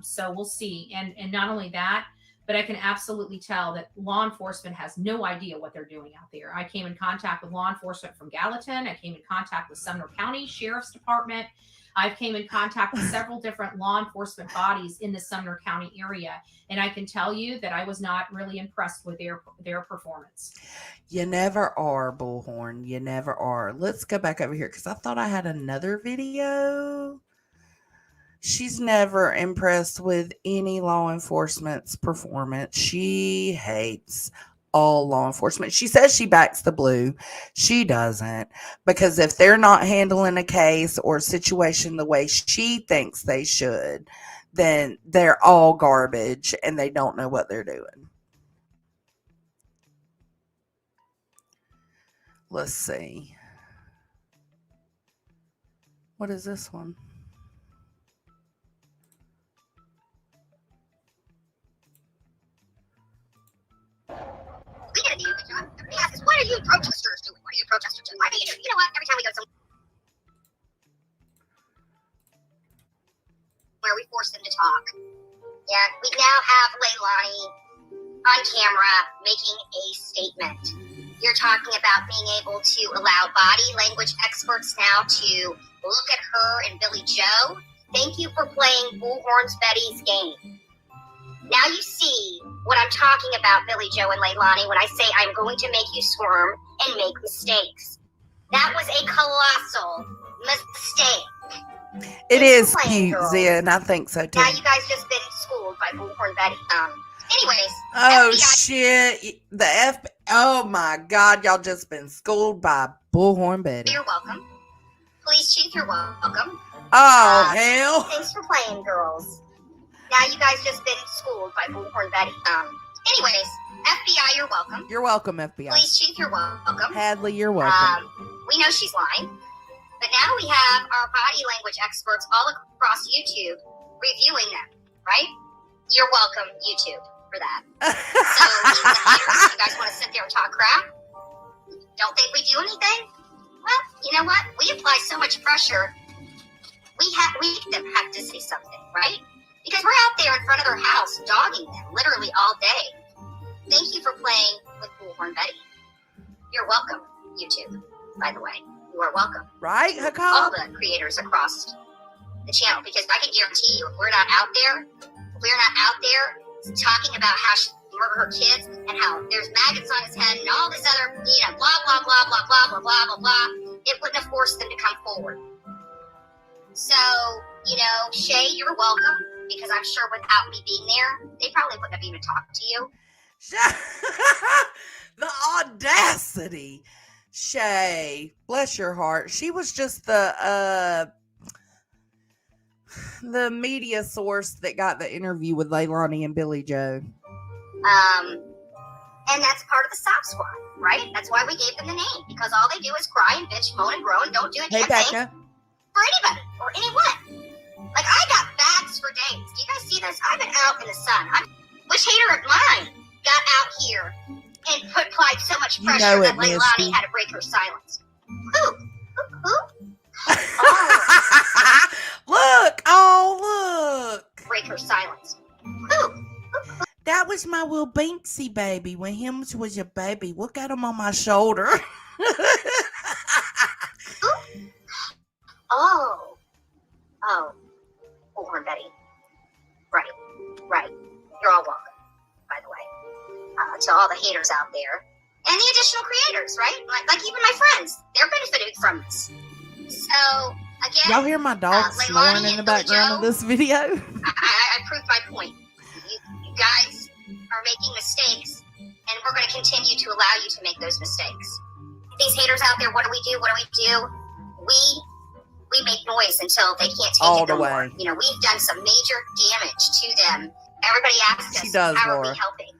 So we'll see. And not only that, but I can absolutely tell that law enforcement has no idea what they're doing out there. I came in contact with law enforcement from Gallatin. I came in contact with Sumner County Sheriff's Department. I came in contact with several different law enforcement bodies in the Sumner County area. And I can tell you that I was not really impressed with their performance. You never are, Bullhorn. You never are. Let's go back over here because I thought I had another video. She's never impressed with any law enforcement's performance. She hates all law enforcement. She says she backs the blue. She doesn't, because if they're not handling a case or a situation the way she thinks they should, then they're all garbage and they don't know what they're doing. Let's see. What is this one? We did a good job. Everybody asks us, what are you protesters doing? What are you protesters doing? Why are you know what? Every time we go somewhere, we force them to talk. Yeah, we now have Leilani on camera making a statement. You're talking about being able to allow body language experts now to look at her and Billy Joe. Thank you for playing Bullhorn's Betty's game. Now you see what I'm talking about, Billy Joe and Leilani, when I say I'm going to make you squirm and make mistakes. That was a colossal mistake. It is cute, Zia, and I think so too. Now you guys just been schooled by Bullhorn Betty. Anyways. Oh, FBI, shit. Oh my God, y'all just been schooled by Bullhorn Betty. You're welcome. Police chief, you're welcome. Oh, hell. Thanks for playing, girls. Now you guys just been schooled by Bullhorn Betty. Anyways, FBI, you're welcome. You're welcome, FBI. Police chief, you're welcome. Hadley, you're welcome. We know she's lying. But now we have our body language experts all across YouTube reviewing them, right? You're welcome, YouTube, for that. So, you guys want to sit there and talk crap? Don't think we do anything? Well, you know what? We apply so much pressure. We make them have to say something, right? Because we're out there in front of their house dogging them literally all day. Thank you for playing with Bullhorn Betty. You're welcome, YouTube, by the way. You are welcome. Right, All Hakam? the creators across the channel, because I can guarantee you, if we're not out there talking about how she murdered her kids and how there's maggots on his head and all this other, blah, blah, blah, blah, blah, blah, blah, blah, blah, it wouldn't have forced them to come forward. So, Shay, you're welcome, because I'm sure without me being there, they probably wouldn't have even talked to you. The audacity. Shay, bless your heart. She was just the media source that got the interview with Leilani and Billy Joe. And that's part of the Stop Squad, right? That's why we gave them the name, because all they do is cry and bitch, moan and groan, and don't do a damn thing for anybody or anyone. Like, I got bags for days. Do you guys see this? I've been out in the sun. Which hater of mine got out here and applied so much pressure that Leilani had to break her silence? Who? Look. Break her silence. Who? That was my Will Banksy baby. When him was your baby. Look at him on my shoulder. Bullhorn Betty. Right. You're all welcome, by the way. To all the haters out there. And the additional creators, right? Like even my friends. They're benefiting from this. So, again, y'all hear my dog snoring in the background of this video? I proved my point. You guys are making mistakes, and we're going to continue to allow you to make those mistakes. These haters out there, what do we do? We make noise until they can't take all it the no way. more. We've done some major damage to them. Everybody asks us, how are we helping?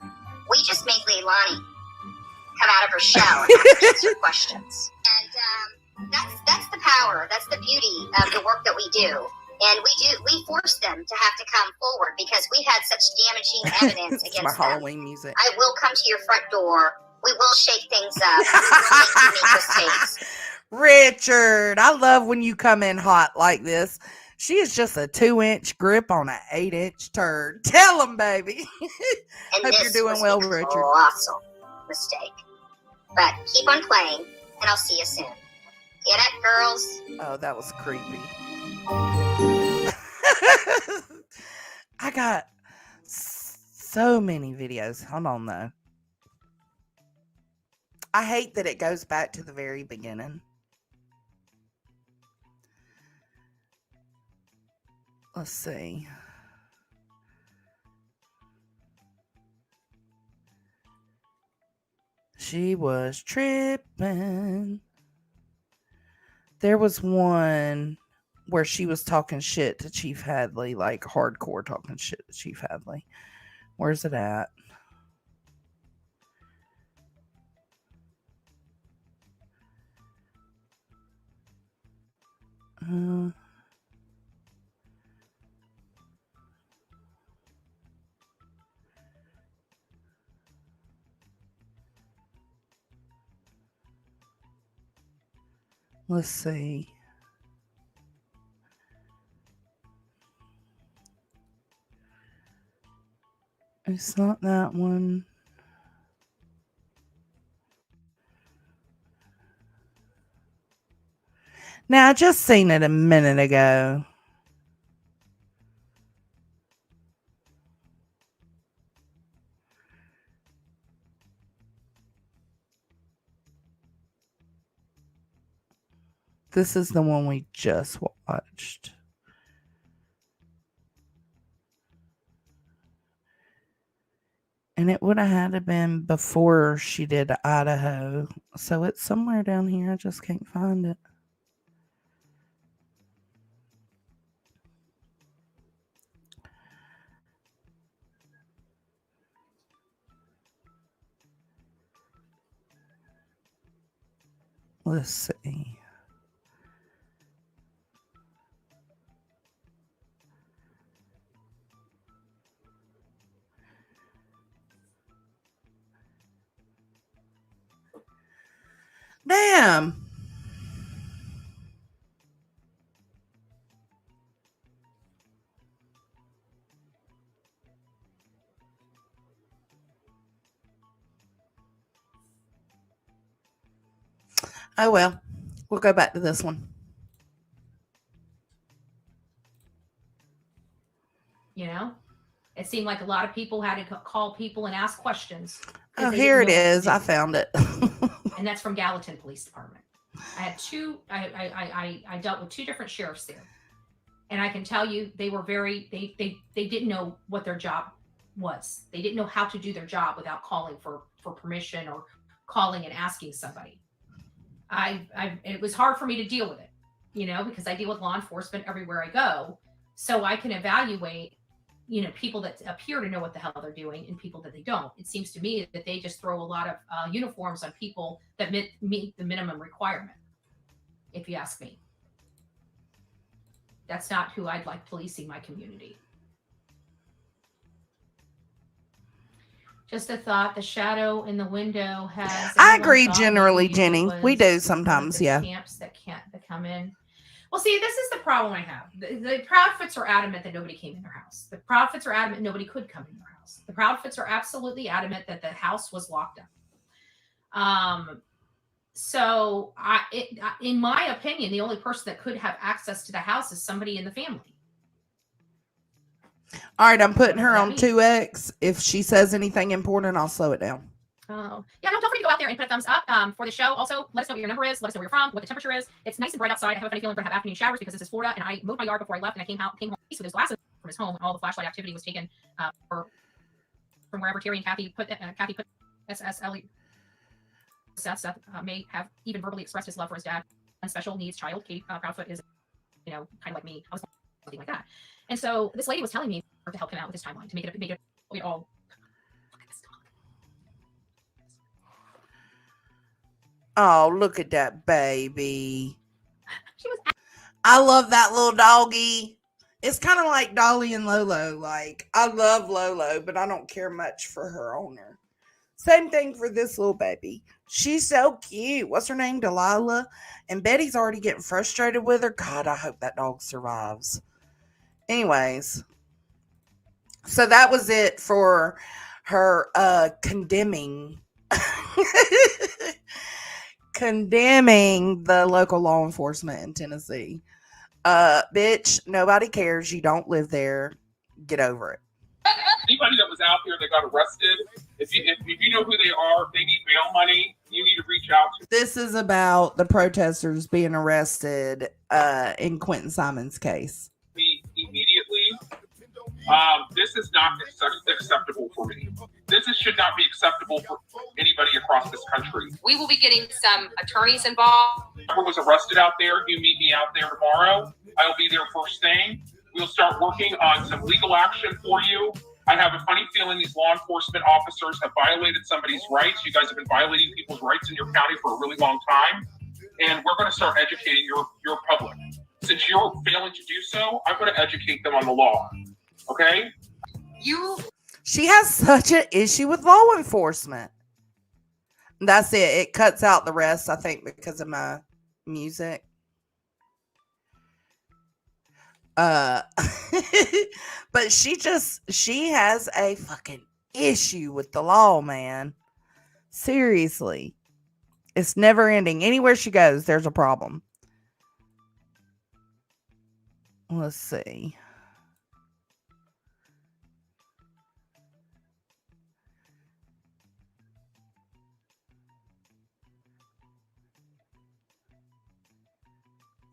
We just make Leilani come out of her shell and answer questions. And that's the power. That's the beauty of the work that we do. And we force them to have to come forward because we've had such damaging evidence against my them. Halloween music. I will come to your front door. We will shake things up. We will make you make mistakes. Richard, I love when you come in hot like this. She is just a 2-inch grip on an 8-inch turd. Tell them, baby. And hope you're doing well, Richard. Colossal mistake. But keep on playing, and I'll see you soon. Get it, girls? Oh, that was creepy. I got so many videos. Hold on, though. I hate that it goes back to the very beginning. Let's see. She was tripping. There was one where she was talking shit to Chief Hadley, like hardcore talking shit to Chief Hadley. Where's it at? Let's see. It's not that one. Now, I just seen it a minute ago. This is the one we just watched. And it would have had to been before she did Idaho. So it's somewhere down here. I just can't find it. Let's see. Damn. Oh, well, we'll go back to this one. You know, it seemed like a lot of people had to call people and ask questions. Oh, here it is. I found it. And that's from Gallatin Police Department. I had I dealt with 2 different sheriffs there. And I can tell you they were they didn't know what their job was. They didn't know how to do their job without calling for permission or calling and asking somebody. It was hard for me to deal with it, you know, because I deal with law enforcement everywhere I go. So I can evaluate, you know, people that appear to know what the hell they're doing and people that they don't. It seems to me that they just throw a lot of uniforms on people that meet the minimum requirement, if you ask me. That's not who I'd like policing my community. Just a thought, the shadow in the window has... I agree generally, Jenny. We do sometimes, yeah. Camps that come in. Well, see, this is the problem I have. The Proudfoots are adamant that nobody came in their house. The Proudfoots are adamant nobody could come in their house. The Proudfoots are absolutely adamant that the house was locked up. So, in my opinion, the only person that could have access to the house is somebody in the family. All right, I'm putting her on 2X. If she says anything important, I'll slow it down. Oh, yeah, no, don't forget to go out there and put a thumbs up for the show. Also, let us know what your number is. Let us know where you're from, what the temperature is. It's nice and bright outside. I have a funny feeling we're going to have afternoon showers because this is Florida, and I mowed my yard before I left, and I came home with his glasses from his home, and all the flashlight activity was taken from wherever Terry and Kathy put SSLE. Seth may have even verbally expressed his love for his dad and special needs child. Katie Proudfoot is, you know, kind of like me. I was something like that. And so this lady was telling me to help him out with his timeline, to make it all. Oh, look at that baby. I love that little doggy. It's kind of like Dolly and Lolo. Like, I love Lolo, but I don't care much for her owner. Same thing for this little baby. She's so cute. What's her name? Delilah. And Betty's already getting frustrated with her. God, I hope that dog survives. Anyways. So that was it for her condemning the local law enforcement in Tennessee. Bitch, nobody cares. You don't live there. Get over it. Anybody that was out there that got arrested, if you know who they are, if they need bail money, you need to reach out to. This is about the protesters being arrested in Quentin Simon's case. Me immediately. This is not acceptable for me. This should not be acceptable for anybody across this country. We will be getting some attorneys involved. Whoever was arrested out there, you meet me out there tomorrow. I'll be there first thing. We'll start working on some legal action for you. I have a funny feeling these law enforcement officers have violated somebody's rights. You guys have been violating people's rights in your county for a really long time. And we're going to start educating your public. Since you're failing to do so, I'm going to educate them on the law. Okay? She has such an issue with law enforcement. That's it. It cuts out the rest, I think, because of my music. But she has a fucking issue with the law, man. Seriously. It's never ending. Anywhere she goes, there's a problem. Let's see.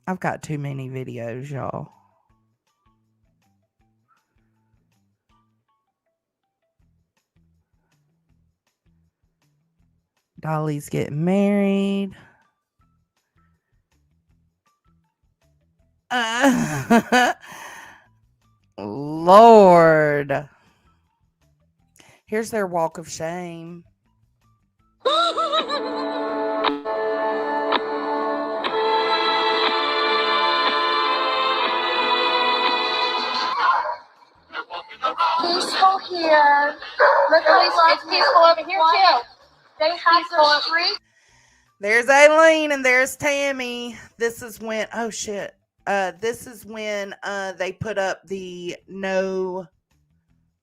I've got too many videos, y'all. Dolly's getting married. Lord. Here's their walk of shame. Peaceful here. Look, it's peaceful over here too. They have the street. There's Aileen and there's Tammy. This is when, oh shit. This is when they put up the no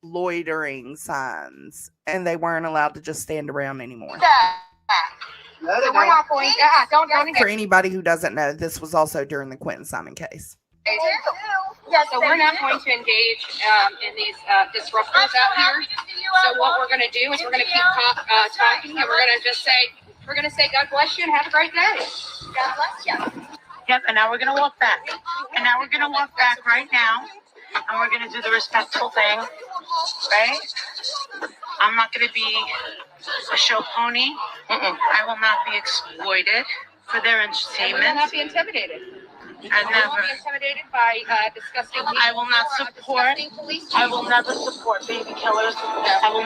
loitering signs and they weren't allowed to just stand around anymore. So we're not going. Don't For anybody who doesn't know, this was also during the Quentin Simon case. So we're not going to engage in these disruptors out here. So what we're going to do is we're going to keep talking, and we're going to just say, God bless you and have a great day. God bless you. Yep, and now we're going to walk back. And now we're going to walk back right now, and we're going to do the respectful thing, right? I'm not going to be a show pony. I will not be exploited for their entertainment. I will not be intimidated. I will not be intimidated by disgusting people. I will not support. I will never support baby killers. I will.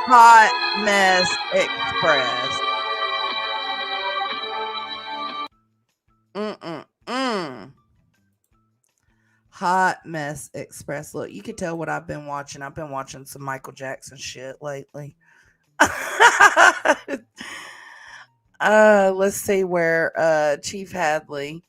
Hot Mess Express. Hot Mess Express. Look, you can tell what I've been watching. I've been watching some Michael Jackson shit lately. Let's see where Chief Hadley.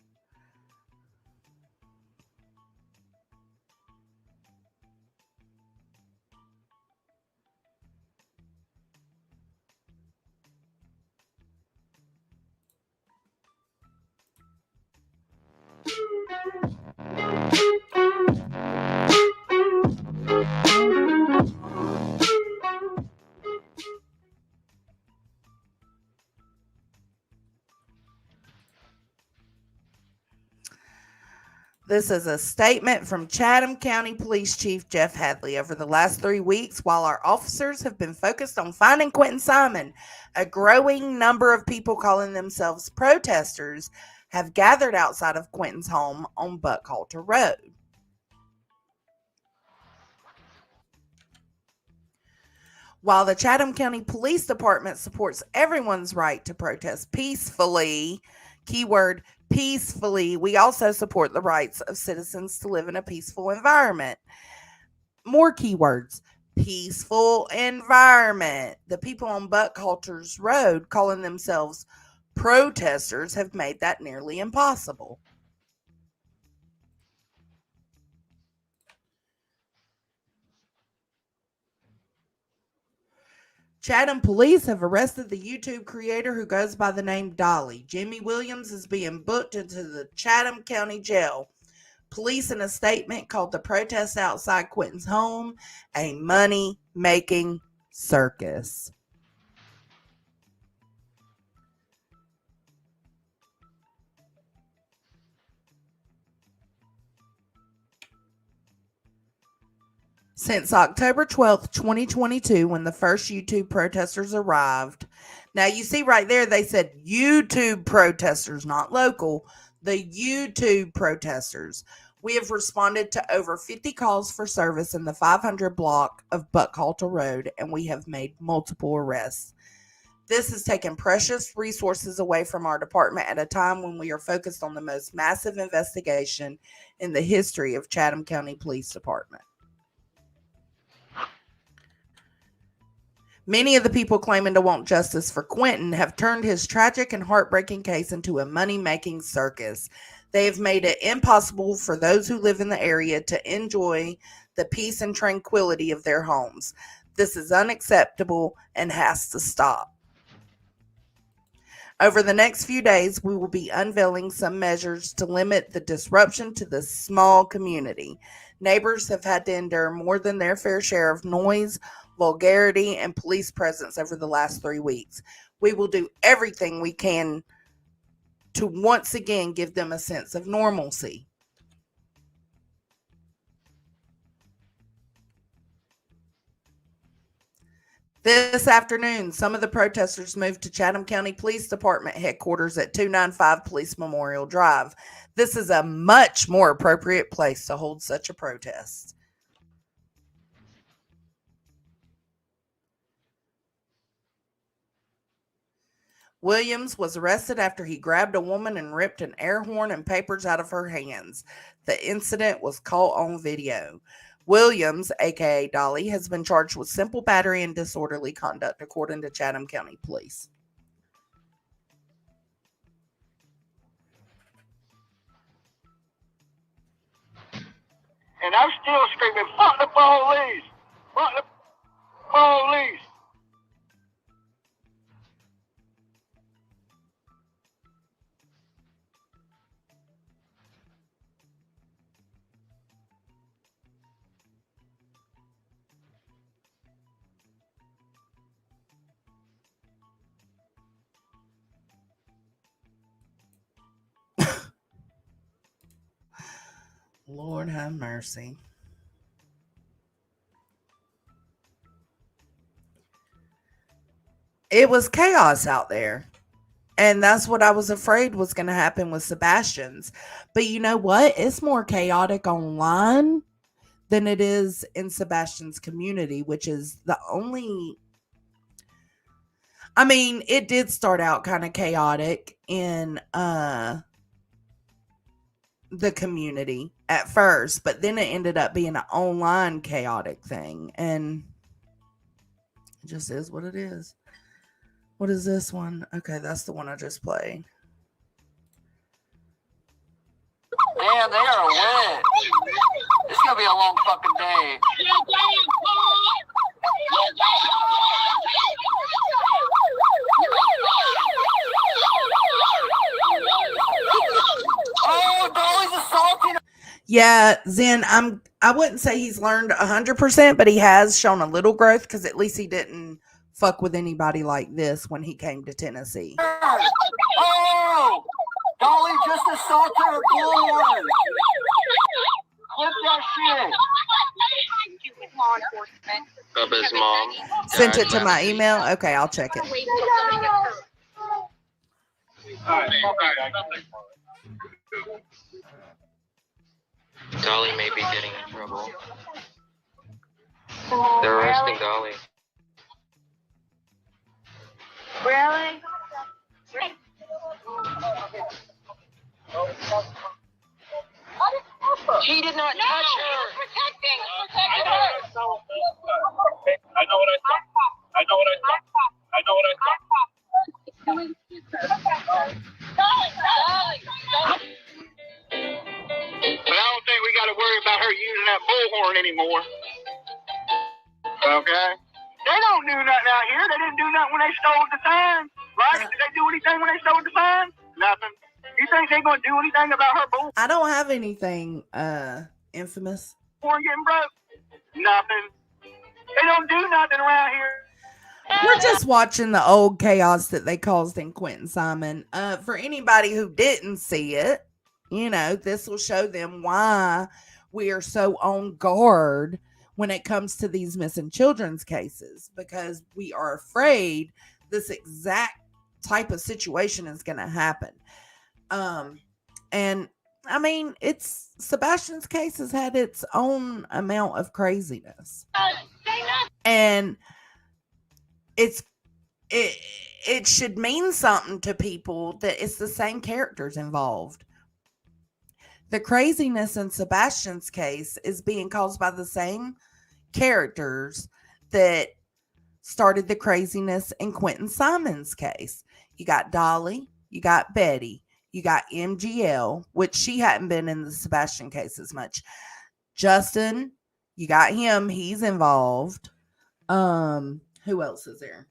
This is a statement from Chatham County Police Chief Jeff Hadley. Over the last 3 weeks, while our officers have been focused on finding Quentin Simon, a growing number of people calling themselves protesters have gathered outside of Quentin's home on Buckhalter Road. While the Chatham County Police Department supports everyone's right to protest peacefully, keyword peacefully, we also support the rights of citizens to live in a peaceful environment. More keywords, peaceful environment. The people on Buckhalter's Road calling themselves protesters have made that nearly impossible. Chatham police have arrested the YouTube creator who goes by the name Dolly. Jimmy Williams is being booked into the Chatham County Jail. Police in a statement called the protest outside Quentin's home a money-making circus. Since October 12th, 2022, when the first YouTube protesters arrived. Now, you see right there, they said YouTube protesters, not local. The YouTube protesters. We have responded to over 50 calls for service in the 500 block of Buckhalter Road, and we have made multiple arrests. This has taken precious resources away from our department at a time when we are focused on the most massive investigation in the history of Chatham County Police Department. Many of the people claiming to want justice for Quentin have turned his tragic and heartbreaking case into a money-making circus. They have made it impossible for those who live in the area to enjoy the peace and tranquility of their homes. This is unacceptable and has to stop. Over the next few days, we will be unveiling some measures to limit the disruption to this small community. Neighbors have had to endure more than their fair share of noise, vulgarity, and police presence over the last 3 weeks. We will do everything we can to once again give them a sense of normalcy. This afternoon, some of the protesters moved to Chatham County Police Department headquarters at 295 Police Memorial Drive. This is a much more appropriate place to hold such a protest. Williams was arrested after he grabbed a woman and ripped an air horn and papers out of her hands. The incident was caught on video. Williams, aka Dolly, has been charged with simple battery and disorderly conduct, according to Chatham County Police. And I'm still screaming, fuck the police! Fuck the police! Lord have mercy. It was chaos out there. And that's what I was afraid was going to happen with Sebastian's. But you know what? It's more chaotic online than it is in Sebastian's community, which is the only. I mean, it did start out kind of chaotic in the community at first, but then it ended up being an online chaotic thing. And it just is what it is. What is this one? Okay, that's the one I just played. Damn, they are wet. It's gonna be a long fucking day. Oh, Dolly's assaulting. Yeah, Zen, I wouldn't say he's learned 100%, but he has shown a little growth because at least he didn't fuck with anybody like this when he came to Tennessee. Oh, Dolly just assaulted her board. Clip that shit. Bubba's mom. Sent it to my email. Okay, I'll check it. Dolly may be getting in trouble. They're arresting Dolly. Really? He did not touch her. Protecting I know her. what I saw. I know what I saw. I know what I saw. I know what I saw. But I don't think we got to worry about her using that bullhorn anymore. Okay? They don't do nothing out here. They didn't do nothing when they stole the sign. Right? Did they do anything when they stole the sign? Nothing. You think they're going to do anything about her bullhorn I don't have anything infamous. getting broke? Nothing. They don't do nothing around here. We're just watching the old chaos that they caused in Quentin Simon. For anybody who didn't see it, you know, this will show them why we are so on guard when it comes to these missing children's cases, because we are afraid this exact type of situation is going to happen. And I mean, it's Sebastian's case has had its own amount of craziness, and it should mean something to people that it's the same characters involved. The craziness in Sebastian's case is being caused by the same characters that started the craziness in Quentin Simon's case. You got Dolly, you got Betty, you got MGL, which she hadn't been in the Sebastian case as much. Justin, you got him, he's involved. Who else is there?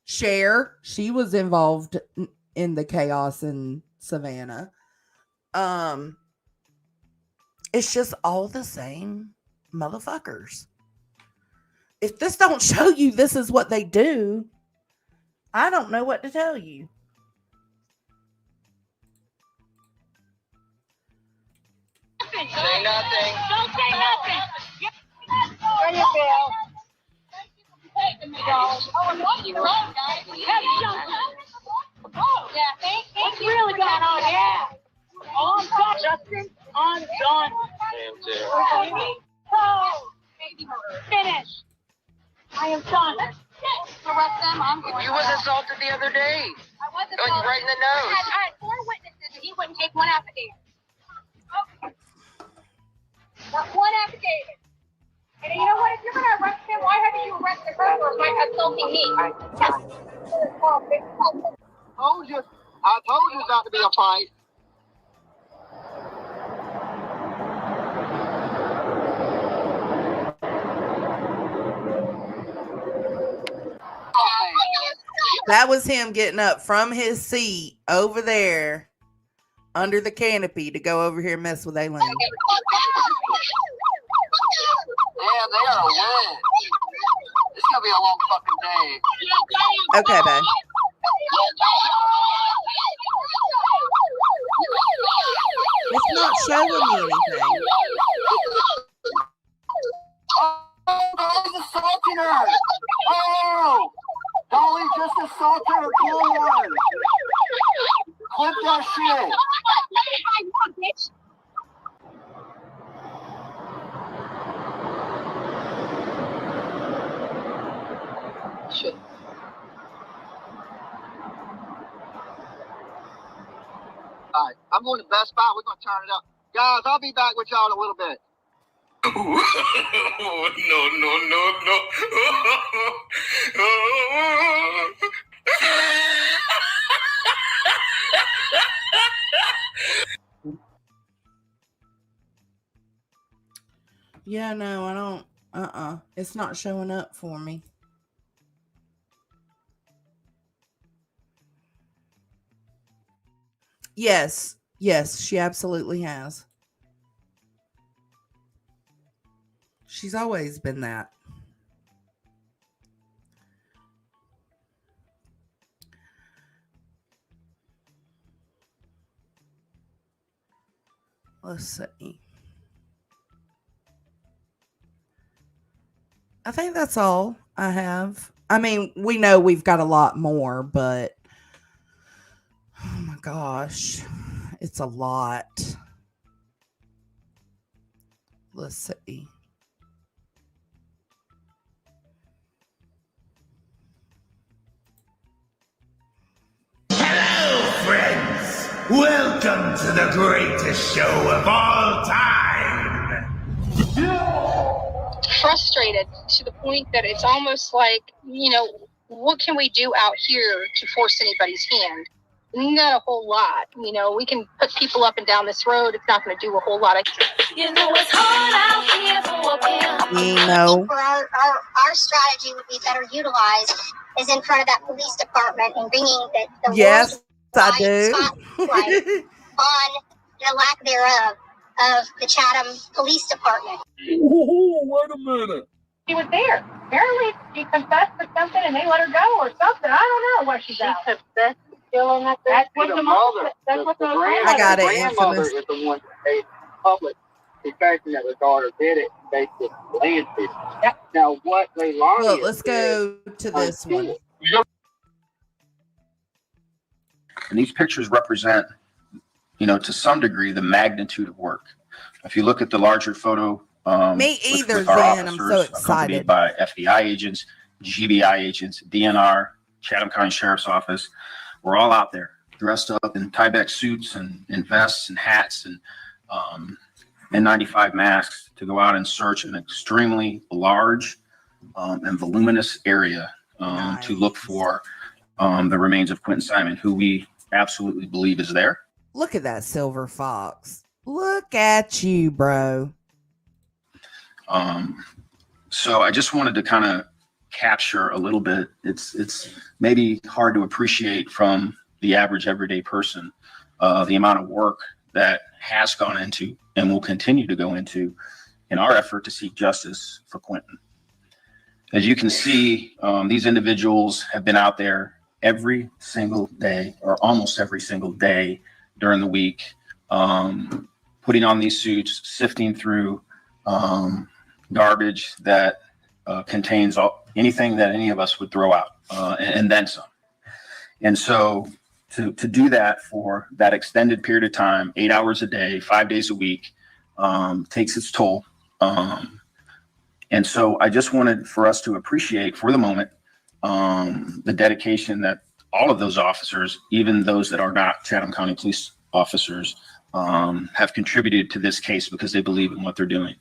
Cher, she was involved in the chaos in Savannah. It's just all the same motherfuckers. If this don't show you this is what they do, I don't know what to tell you. Say nothing. Don't say nothing. Where you feel? What's really going on? Yeah. Oh, I'm done, Justin. I'm done. Finish. I am done. Arrest them. I'm going. You was assaulted the other day. I was Going right in the nose. I had 4 witnesses and he wouldn't take one affidavit. Not one affidavit. And you know what? If you're going to arrest him, why haven't you arrested her for assaulting me? I told you not to be a fight. That was him getting up from his seat over there under the canopy to go over here and mess with Aileen. Damn, they are wet. It's gonna be a long fucking day. Okay, babe. It's not showing me anything. Oh, he's assaulting her. Oh, Dolly just assaulted her blue one. Clip that shit. Shit. All right, I'm going to Best Buy. We're going to turn it up. Guys, I'll be back with y'all in a little bit. Yeah, no, I don't. It's not showing up for me. Yes, she absolutely has. She's always been that. Let's see. I think that's all I have. I mean, we know we've got a lot more, but oh my gosh, it's a lot. Let's see. Hello, friends. Welcome to the greatest show of all time. Frustrated to the point that it's almost like, what can we do out here to force anybody's hand? Not a whole lot. We can put people up and down this road. It's not going to do a whole lot. It's hard out here for No. Our strategy would be better utilized is in front of that police department and bringing the Yes, I do. spotlight on the lack thereof of the Chatham Police Department. Wait a minute. She was there. Apparently, she confessed to something and they let her go or something. I don't know what she's out. She confessed to stealing that thing? That's what the mother. That's what the grandmother. I got it, grandmother Infamous. is the one that made public confession that the daughter did it based with landfill. Yep. Now, what they learned. Look, let's go to this one. And these pictures represent, to some degree, the magnitude of work. If you look at the larger photo, Me either, with our Zen. I'm so officers, excited. accompanied by FBI agents, GBI agents, DNR, Chatham County Sheriff's Office, we're all out there dressed up in Tyvek suits and vests and hats and N95 masks to go out and search an extremely large and voluminous area to look for the remains of Quentin Simon, who we absolutely believe is there. Look at that silver fox. Look at you, bro. So I just wanted to kind of capture a little bit. It's maybe hard to appreciate from the average everyday person, the amount of work that has gone into and will continue to go into in our effort to seek justice for Quentin. As you can see, these individuals have been out there every single day or almost every single day during the week, putting on these suits, sifting through garbage that contains anything that any of us would throw out and then some. And so to do that for that extended period of time, 8 hours a day, 5 days a week, takes its toll. And so I just wanted for us to appreciate for the moment the dedication that all of those officers, even those that are not Chatham County police officers, have contributed to this case because they believe in what they're doing.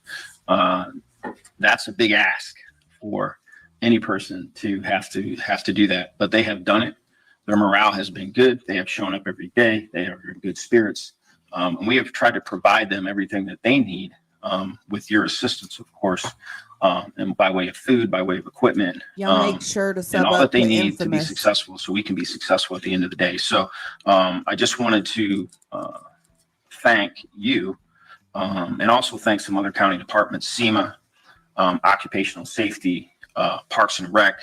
That's a big ask for any person to have to do that, but they have done it. Their morale has been good. They have shown up every day. They are in good spirits. And we have tried to provide them everything that they need, with your assistance, of course, and by way of food, by way of equipment. Y'all make sure to sub and all up that they to need to be Infamous. successful so we can be successful at the end of the day. So I just wanted to thank you and also thank some other county departments, SEMA, occupational safety, Parks and Rec,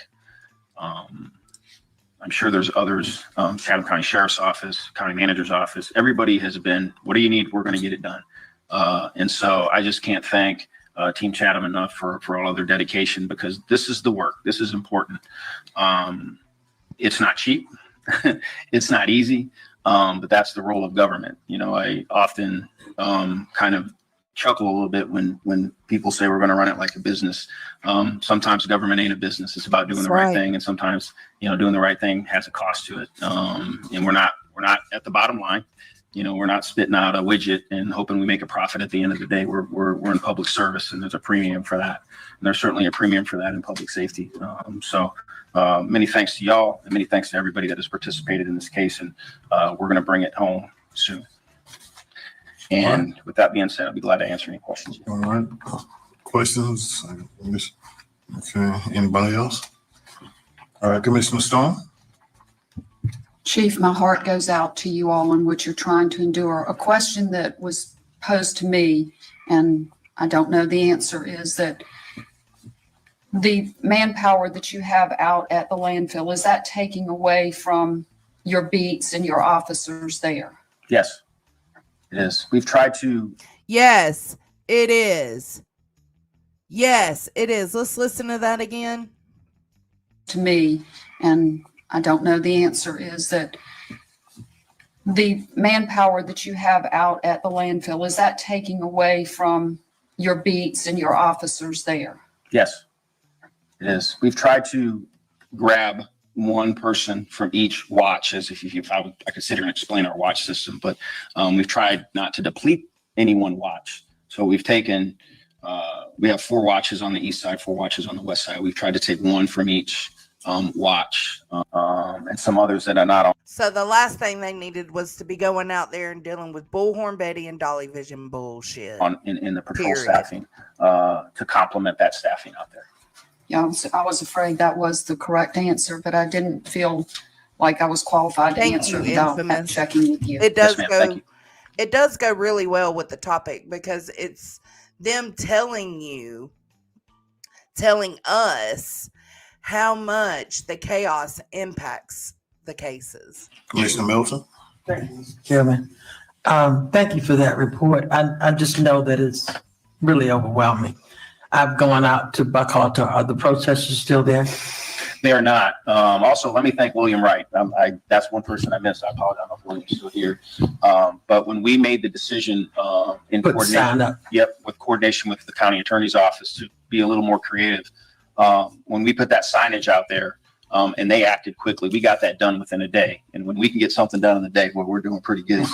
I'm sure there's others, Chatham County Sheriff's Office, County Manager's Office. Everybody has been, what do you need? We're going to get it done. And so I just can't thank Team Chatham enough for all of their dedication, because this is the work. This is important. It's not cheap. It's not easy. But that's the role of government. You know, I often kind of chuckle a little bit when people say we're going to run it like a business. Sometimes government ain't a business. It's about doing the right thing. And sometimes, you know, doing the right thing has a cost to it. And we're not at the bottom line. You know, we're not spitting out a widget and hoping we make a profit at the end of the day. We're in public service, and there's a premium for that. And there's certainly a premium for that in public safety. So many thanks to y'all, and many thanks to everybody that has participated in this case. And we're going to bring it home soon. And with that being said, I'll be glad to answer any questions. All right. Questions? Okay. Anybody else? All right, Commissioner Stone. Chief, my heart goes out to you all and what you're trying to endure. A question that was posed to me, and I don't know the answer, is that the manpower that you have out at the landfill, is that taking away from your beats and your officers there? Yes, it is. We've tried to. Yes, it is. Yes, it is. Let's listen to that again. To me, and I don't know the answer, is that the manpower that you have out at the landfill, is that taking away from your beats and your officers there? Yes, it is. We've tried to grab one person from each watch, as if I could sit here and explain our watch system, but we've tried not to deplete any one watch. So we've taken, we have 4 watches on the east side, 4 watches on the west side. We've tried to take one from each watch, and some others that are not on. So the last thing they needed was to be going out there and dealing with Bullhorn Betty and Dolly Vision bullshit in the patrol staffing to complement that staffing out there. Yeah, I was afraid that was the correct answer, but I didn't feel like I was qualified to answer without checking with you. It does go. It does go really well with the topic, because it's them telling us how much the chaos impacts the cases. Commissioner Milton. Thank you, Mr. Chairman. Thank you for that report. I just know that it's really overwhelming. I've gone out to Buckhalter. Are the protesters still there? They are not. Also, let me thank William Wright. That's one person I missed. I apologize if William's still here. But when we made the decision in coordination, with coordination with the county attorney's office to be a little more creative, when we put that signage out there, and they acted quickly, we got that done within a day. And when we can get something done in a day, well, we're doing pretty good,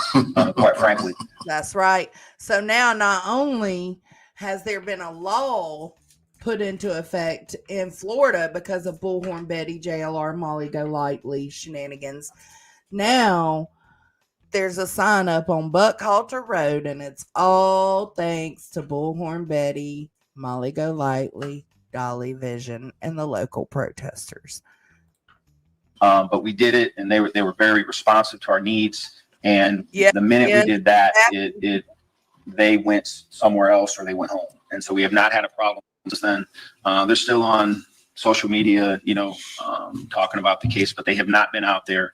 quite frankly. That's right. So now, not only has there been a law put into effect in Florida because of Bullhorn Betty, JLR, Molly Go Lightly shenanigans, now there's a sign up on Buckhalter Road, and it's all thanks to Bullhorn Betty, Molly Go Lightly, Dolly Vision, and the local protesters. But we did it, and they were very responsive to our needs. And the minute we did that, they went somewhere else, or they went home. And so we have not had a problem since then. They're still on social media, talking about the case, but they have not been out there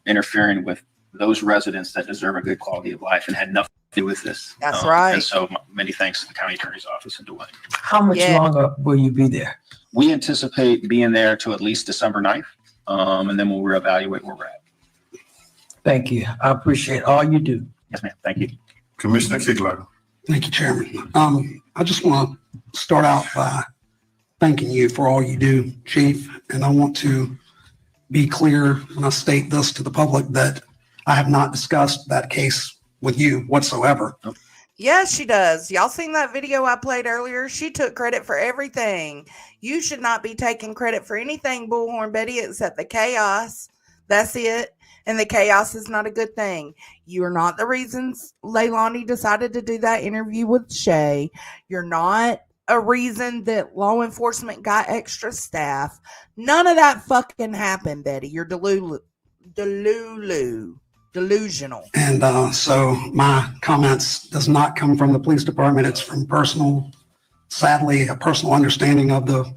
interfering with those residents that deserve a good quality of life, and had nothing to do with this. That's right. And so many thanks to the county attorney's office in Dwayne. How much longer will you be there? We anticipate being there till at least December 9th, and then we'll reevaluate where we're at. Thank you. I appreciate all you do. Yes, ma'am. Thank you. Commissioner Kickler. Thank you, Chairman. I just want to start out by thanking you for all you do, Chief. And I want to be clear when I state this to the public that I have not discussed that case with you whatsoever. Yes, she does. Y'all seen that video I played earlier? She took credit for everything. You should not be taking credit for anything, Bullhorn Betty, except the chaos. That's it. And the chaos is not a good thing. You are not the reasons Leilani decided to do that interview with Shay. You're not a reason that law enforcement got extra staff. None of that fucking happened, Betty. You're delusional. And so my comments does not come from the police department. It's from sadly, a personal understanding of the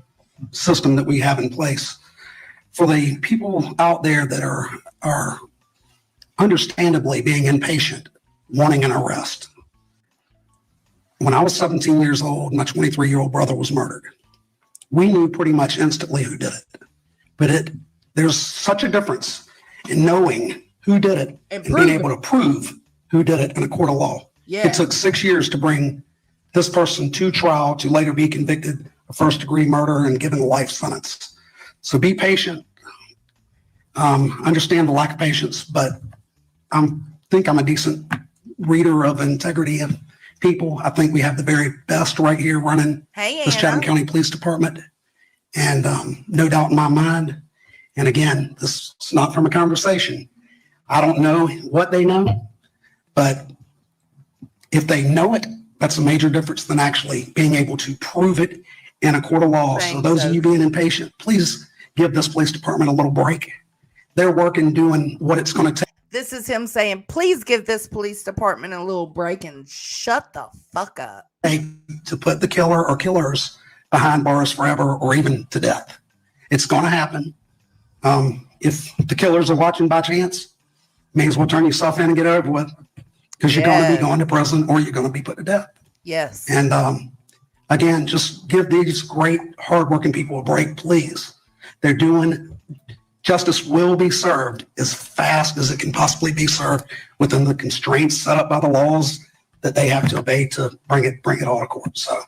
system that we have in place. for the people out there that are understandably being impatient, wanting an arrest. When I was 17 years old, my 23-year-old brother was murdered. We knew pretty much instantly who did it. But there's such a difference in knowing who did it and being able to prove who did it in a court of law. Yeah. It took 6 years to bring this person to trial to later be convicted of first-degree murder and given a life sentence. So be patient. Understand the lack of patience, but I think I'm a decent reader of integrity of people. I think we have the very best right here running this Chatham County Police Department. And no doubt in my mind, and again, this is not from a conversation. I don't know what they know, but if they know it, that's a major difference than actually being able to prove it in a court of law. So those of you being impatient, please give this police department a little break. They're working, doing what it's going to take. This is him saying, please give this police department a little break and shut the fuck up. To put the killer or killers behind bars forever or even to death. It's going to happen. If the killers are watching by chance, may as well turn yourself in and get over with, because you're going to be going to prison or you're going to be put to death. Yes. And again, just give these great, hardworking people a break, please. They're doing, justice will be served as fast as it can possibly be served within the constraints set up by the laws that they have to obey to bring it all to court. So.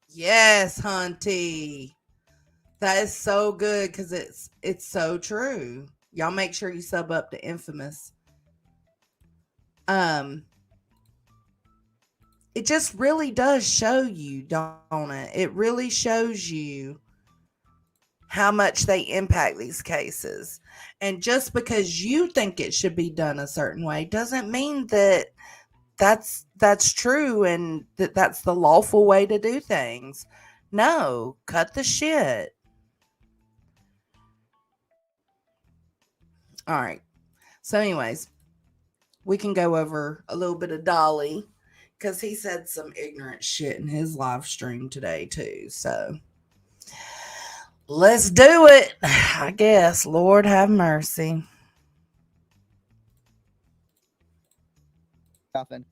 Yes, Hunty. That is so good because it's so true. Y'all make sure you sub up to Infamous. It just really does show you, don't it? It really shows you how much they impact these cases. And just because you think it should be done a certain way doesn't mean that that's true and that's the lawful way to do things. No, cut the shit. All right. So anyways, we can go over a little bit of Dolly because he said some ignorant shit in his live stream today too. So let's do it, I guess. Lord have mercy. Nothing.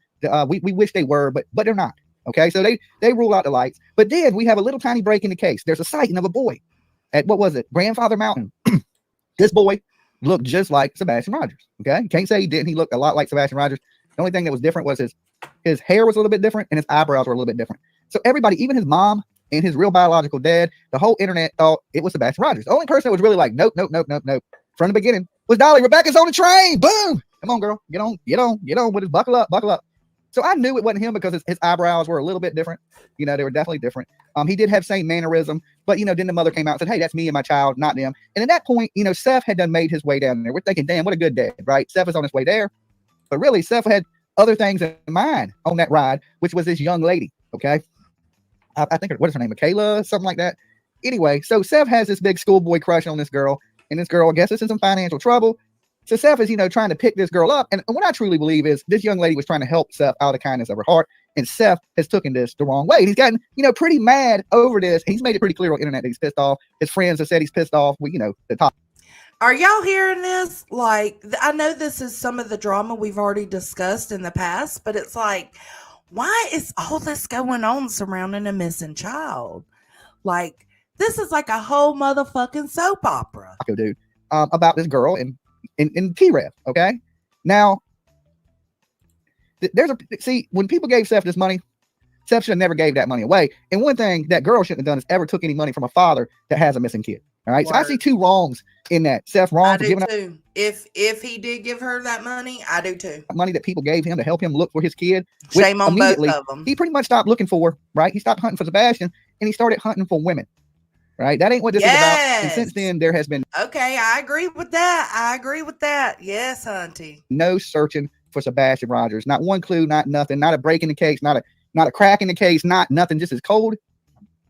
We wish they were, but they're not. Okay, so they rule out the lights. But then we have a little tiny break in the case. There's a sighting of a boy at, what was it, Grandfather Mountain. This boy looked just like Sebastian Rogers. Okay, you can't say he didn't. He looked a lot like Sebastian Rogers. The only thing that was different was his hair was a little bit different and his eyebrows were a little bit different. So everybody, even his mom and his real biological dad, the whole internet thought it was Sebastian Rogers. The only person that was really like, nope. From the beginning was Dolly. Rebecca's on the train. Boom. Come on, girl. Get on with it. Buckle up. So I knew it wasn't him because his eyebrows were a little bit different. You know, they were definitely different. He did have same mannerism, but, you know, then the mother came out and said, hey, that's me and my child, not them. And at that point, you know, Seth had done made his way down there. We're thinking, damn, what a good dad, right? Seth is on his way there. But really, Seth had other things in mind on that ride, which was this young lady, okay? I think, what is her name? Michaela, something like that. Anyway, so Seth has this big schoolboy crush on this girl, and this girl, I guess, is in some financial trouble. So Seth is, you know, trying to pick this girl up. And what I truly believe is this young lady was trying to help Seth out of the kindness of her heart. And Seth has taken this the wrong way. He's gotten, you know, pretty mad over this. He's made it pretty clear on the internet that he's pissed off. His friends have said he's pissed off with, you know, the top. Are y'all hearing this? Like, I know this is some of the drama we've already discussed in the past, but it's like, why is all this going on surrounding a missing child? Like, this is like a whole motherfucking soap opera. Dude, about this girl in T-Rev, okay? Now, when people gave Seth this money, Seth should have never gave that money away. And one thing that girl shouldn't have done is ever took any money from a father that has a missing kid. All right. Word. So I see two wrongs in that. Seth wrong for giving up. If he did give her that money, I do too. Money that people gave him to help him look for his kid. Shame on both of them. He pretty much stopped looking for, right? He stopped hunting for Sebastian and he started hunting for women. Right. That ain't what this is about. And since then, there has been. Okay. I agree with that. Yes, Auntie. No searching for Sebastian Rogers. Not one clue, not nothing, not a break in the case, not a crack in the case, not nothing, just as cold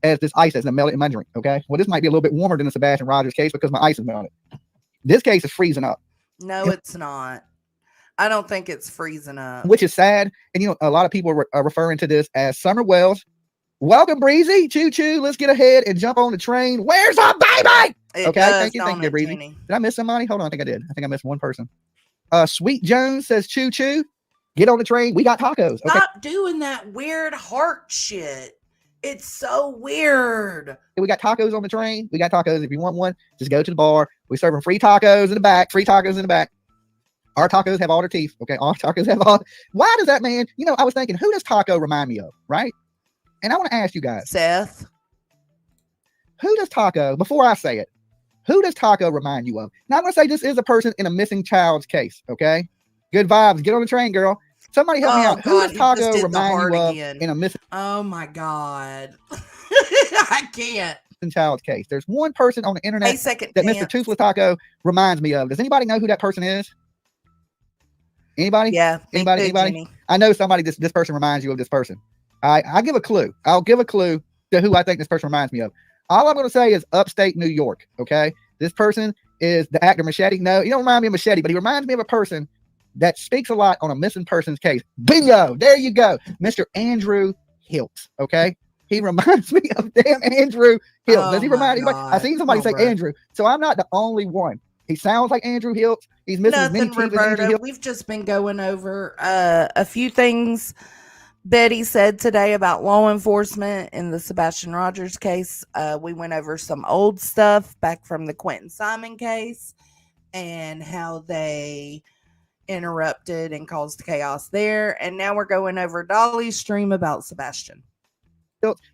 as this ice that's melted in my drink. Okay. Well, this might be a little bit warmer than the Sebastian Rogers case because my ice is melted. This case is freezing up. No, it's not. I don't think it's freezing up. Which is sad. And, you know, a lot of people are referring to this as Summer Wells. Welcome, Breezy. Choo choo. Let's get ahead and jump on the train. Where's our baby? Okay, thank you, Breezy. Jeannie. Did I miss somebody? Hold on, I think I did. I think I missed one person. Sweet Jones says, choo choo. Get on the train. We got tacos. Okay. Stop doing that weird heart shit. It's so weird. We got tacos on the train. We got tacos. If you want one, just go to the bar. We serve them free tacos in the back. Free tacos in the back. Our tacos have all their teeth. Okay. All tacos have all. Why does that man? You know, I was thinking, who does taco remind me of? Right. And I want to ask you guys, Seth. Who does taco, before I say it, who does taco remind you of? Now I'm going to say this is a person in a missing child's case. Okay. Good vibes. Get on the train, girl. Somebody help me out. Who does taco remind you of in a missing? Oh my God. I can't. Child's case. There's one person on the internet that dance. Mr. Toothless Taco reminds me of. Does anybody know who that person is? Anybody? Yeah. Anybody? I know somebody. This person reminds you of this person. I'll give a clue. I'll give a clue to who I think this person reminds me of. All I'm going to say is upstate New York. Okay. This person is the actor Machete. No, he don't remind me of Machete, but he reminds me of a person that speaks a lot on a missing person's case. Bingo. There you go. Mr. Andrew Hiltz. Okay. He reminds me of damn Andrew Hiltz. Does he remind anybody? I seen somebody say Andrew. So I'm not the only one. He sounds like Andrew Hiltz. He's missing as many teeth as Andrew Hiltz. We've just been going over a few things Betty said today about law enforcement in the Sebastian Rogers case. We went over some old stuff back from the Quentin Simon case and how they interrupted and caused chaos there. And now we're going over Dolly's stream about Sebastian.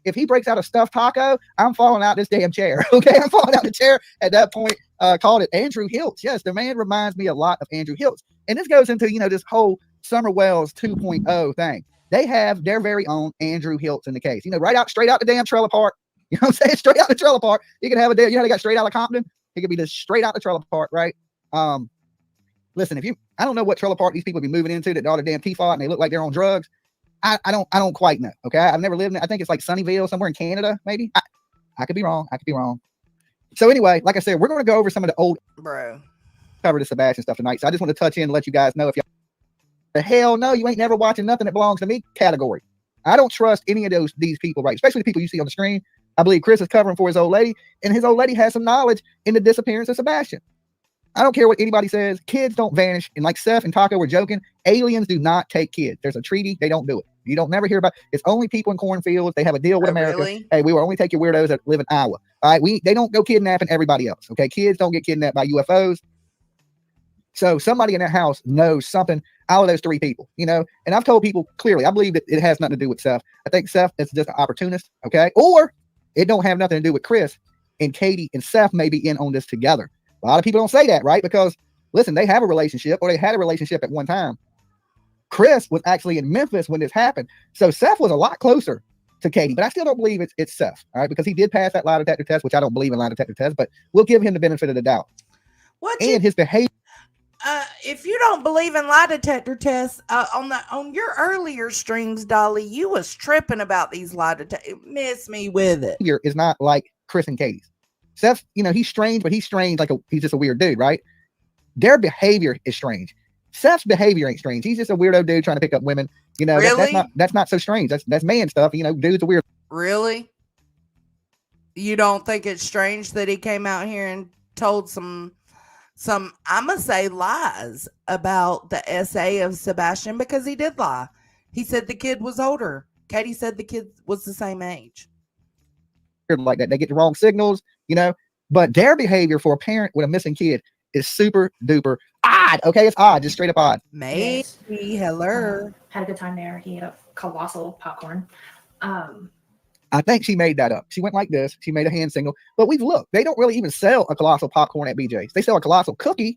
If he breaks out a stuffed taco, I'm falling out this damn chair. Okay, I'm falling out the chair at that point. Called it Andrew Hiltz. Yes, the man reminds me a lot of Andrew Hiltz. And this goes into, this whole Summer Wells 2.0 thing. They have their very own Andrew Hiltz in the case. Straight out the damn trailer park. You know what I'm saying? Straight out the trailer park. You can have a day, they got straight out of Compton. It could be just straight out the trailer park, right? Listen, I don't know what trailer park these people be moving into that all the damn teeth out and they look like they're on drugs. I don't quite know. Okay. I've never lived in it. I think it's like Sunnyvale, somewhere in Canada, maybe. I could be wrong. So anyway, like I said, we're going to go over some of the old cover the Sebastian stuff tonight. So I just want to touch in and let you guys know if y'all the hell no, you ain't never watching nothing that belongs to me category. I don't trust any of these people, right? Especially the people you see on the screen. I believe Chris is covering for his old lady, and his old lady has some knowledge in the disappearance of Sebastian. I don't care what anybody says. Kids don't vanish. And like Seth and Taco were joking, aliens do not take kids. There's a treaty. They don't do it. You don't never hear about it's only people in cornfields. They have a deal with America. Really? Hey, we will only take your weirdos that live in Iowa. All right. They don't go kidnapping everybody else. Okay. Kids don't get kidnapped by UFOs. So somebody in that house knows something out of those three people, and I've told people clearly, I believe that it has nothing to do with Seth. I think Seth is just an opportunist. Okay. Or it don't have nothing to do with Chris, and Katie and Seth may be in on this together. A lot of people don't say that, right? Because listen, they have a relationship, or they had a relationship at one time. Chris was actually in Memphis when this happened. So Seth was a lot closer to Katie, but I still don't believe it's Seth. All right. Because he did pass that lie detector test, which I don't believe in lie detector test, but we'll give him the benefit of the doubt. His behavior. If you don't believe in lie detector tests, on your earlier streams, Dolly, you was tripping about these lie detectors. Miss me with it. Is not like Chris and Katie's. Seth, he's strange, but he's strange he's just a weird dude, right? Their behavior is strange. Seth's behavior ain't strange. He's just a weirdo dude trying to pick up women. Really? That's not so strange. That's man stuff. Dude's a weird. Really? You don't think it's strange that he came out here and told some I'm gonna say lies about the essay of Sebastian, because he did lie. He said the kid was older. Katie said the kid was the same age. Like that, they get the wrong signals, but their behavior for a parent with a missing kid is super duper odd. Okay, it's odd, just straight up odd. Maybe. Hello. Had a good time there. He had a colossal popcorn. I think she made that up. She went like this. She made a hand signal. But we've looked. They don't really even sell a colossal popcorn at BJ's. They sell a colossal cookie.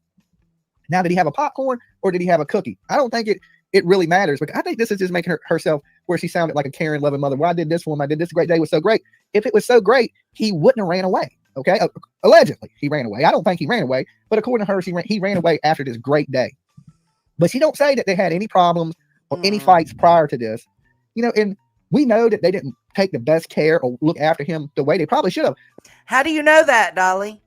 Now, did he have a popcorn or did he have a cookie? I don't think it really matters. But I think this is just making herself where she sounded like a caring, loving mother. Well, I did this for him. I did this. Great day was so great. If it was so great, he wouldn't have ran away. Okay. Allegedly, he ran away. I don't think he ran away. But according to her, he ran away after this great day. But she don't say that they had any problems or any fights prior to this. And we know that they didn't take the best care or look after him the way they probably should have. How do you know that, Dolly?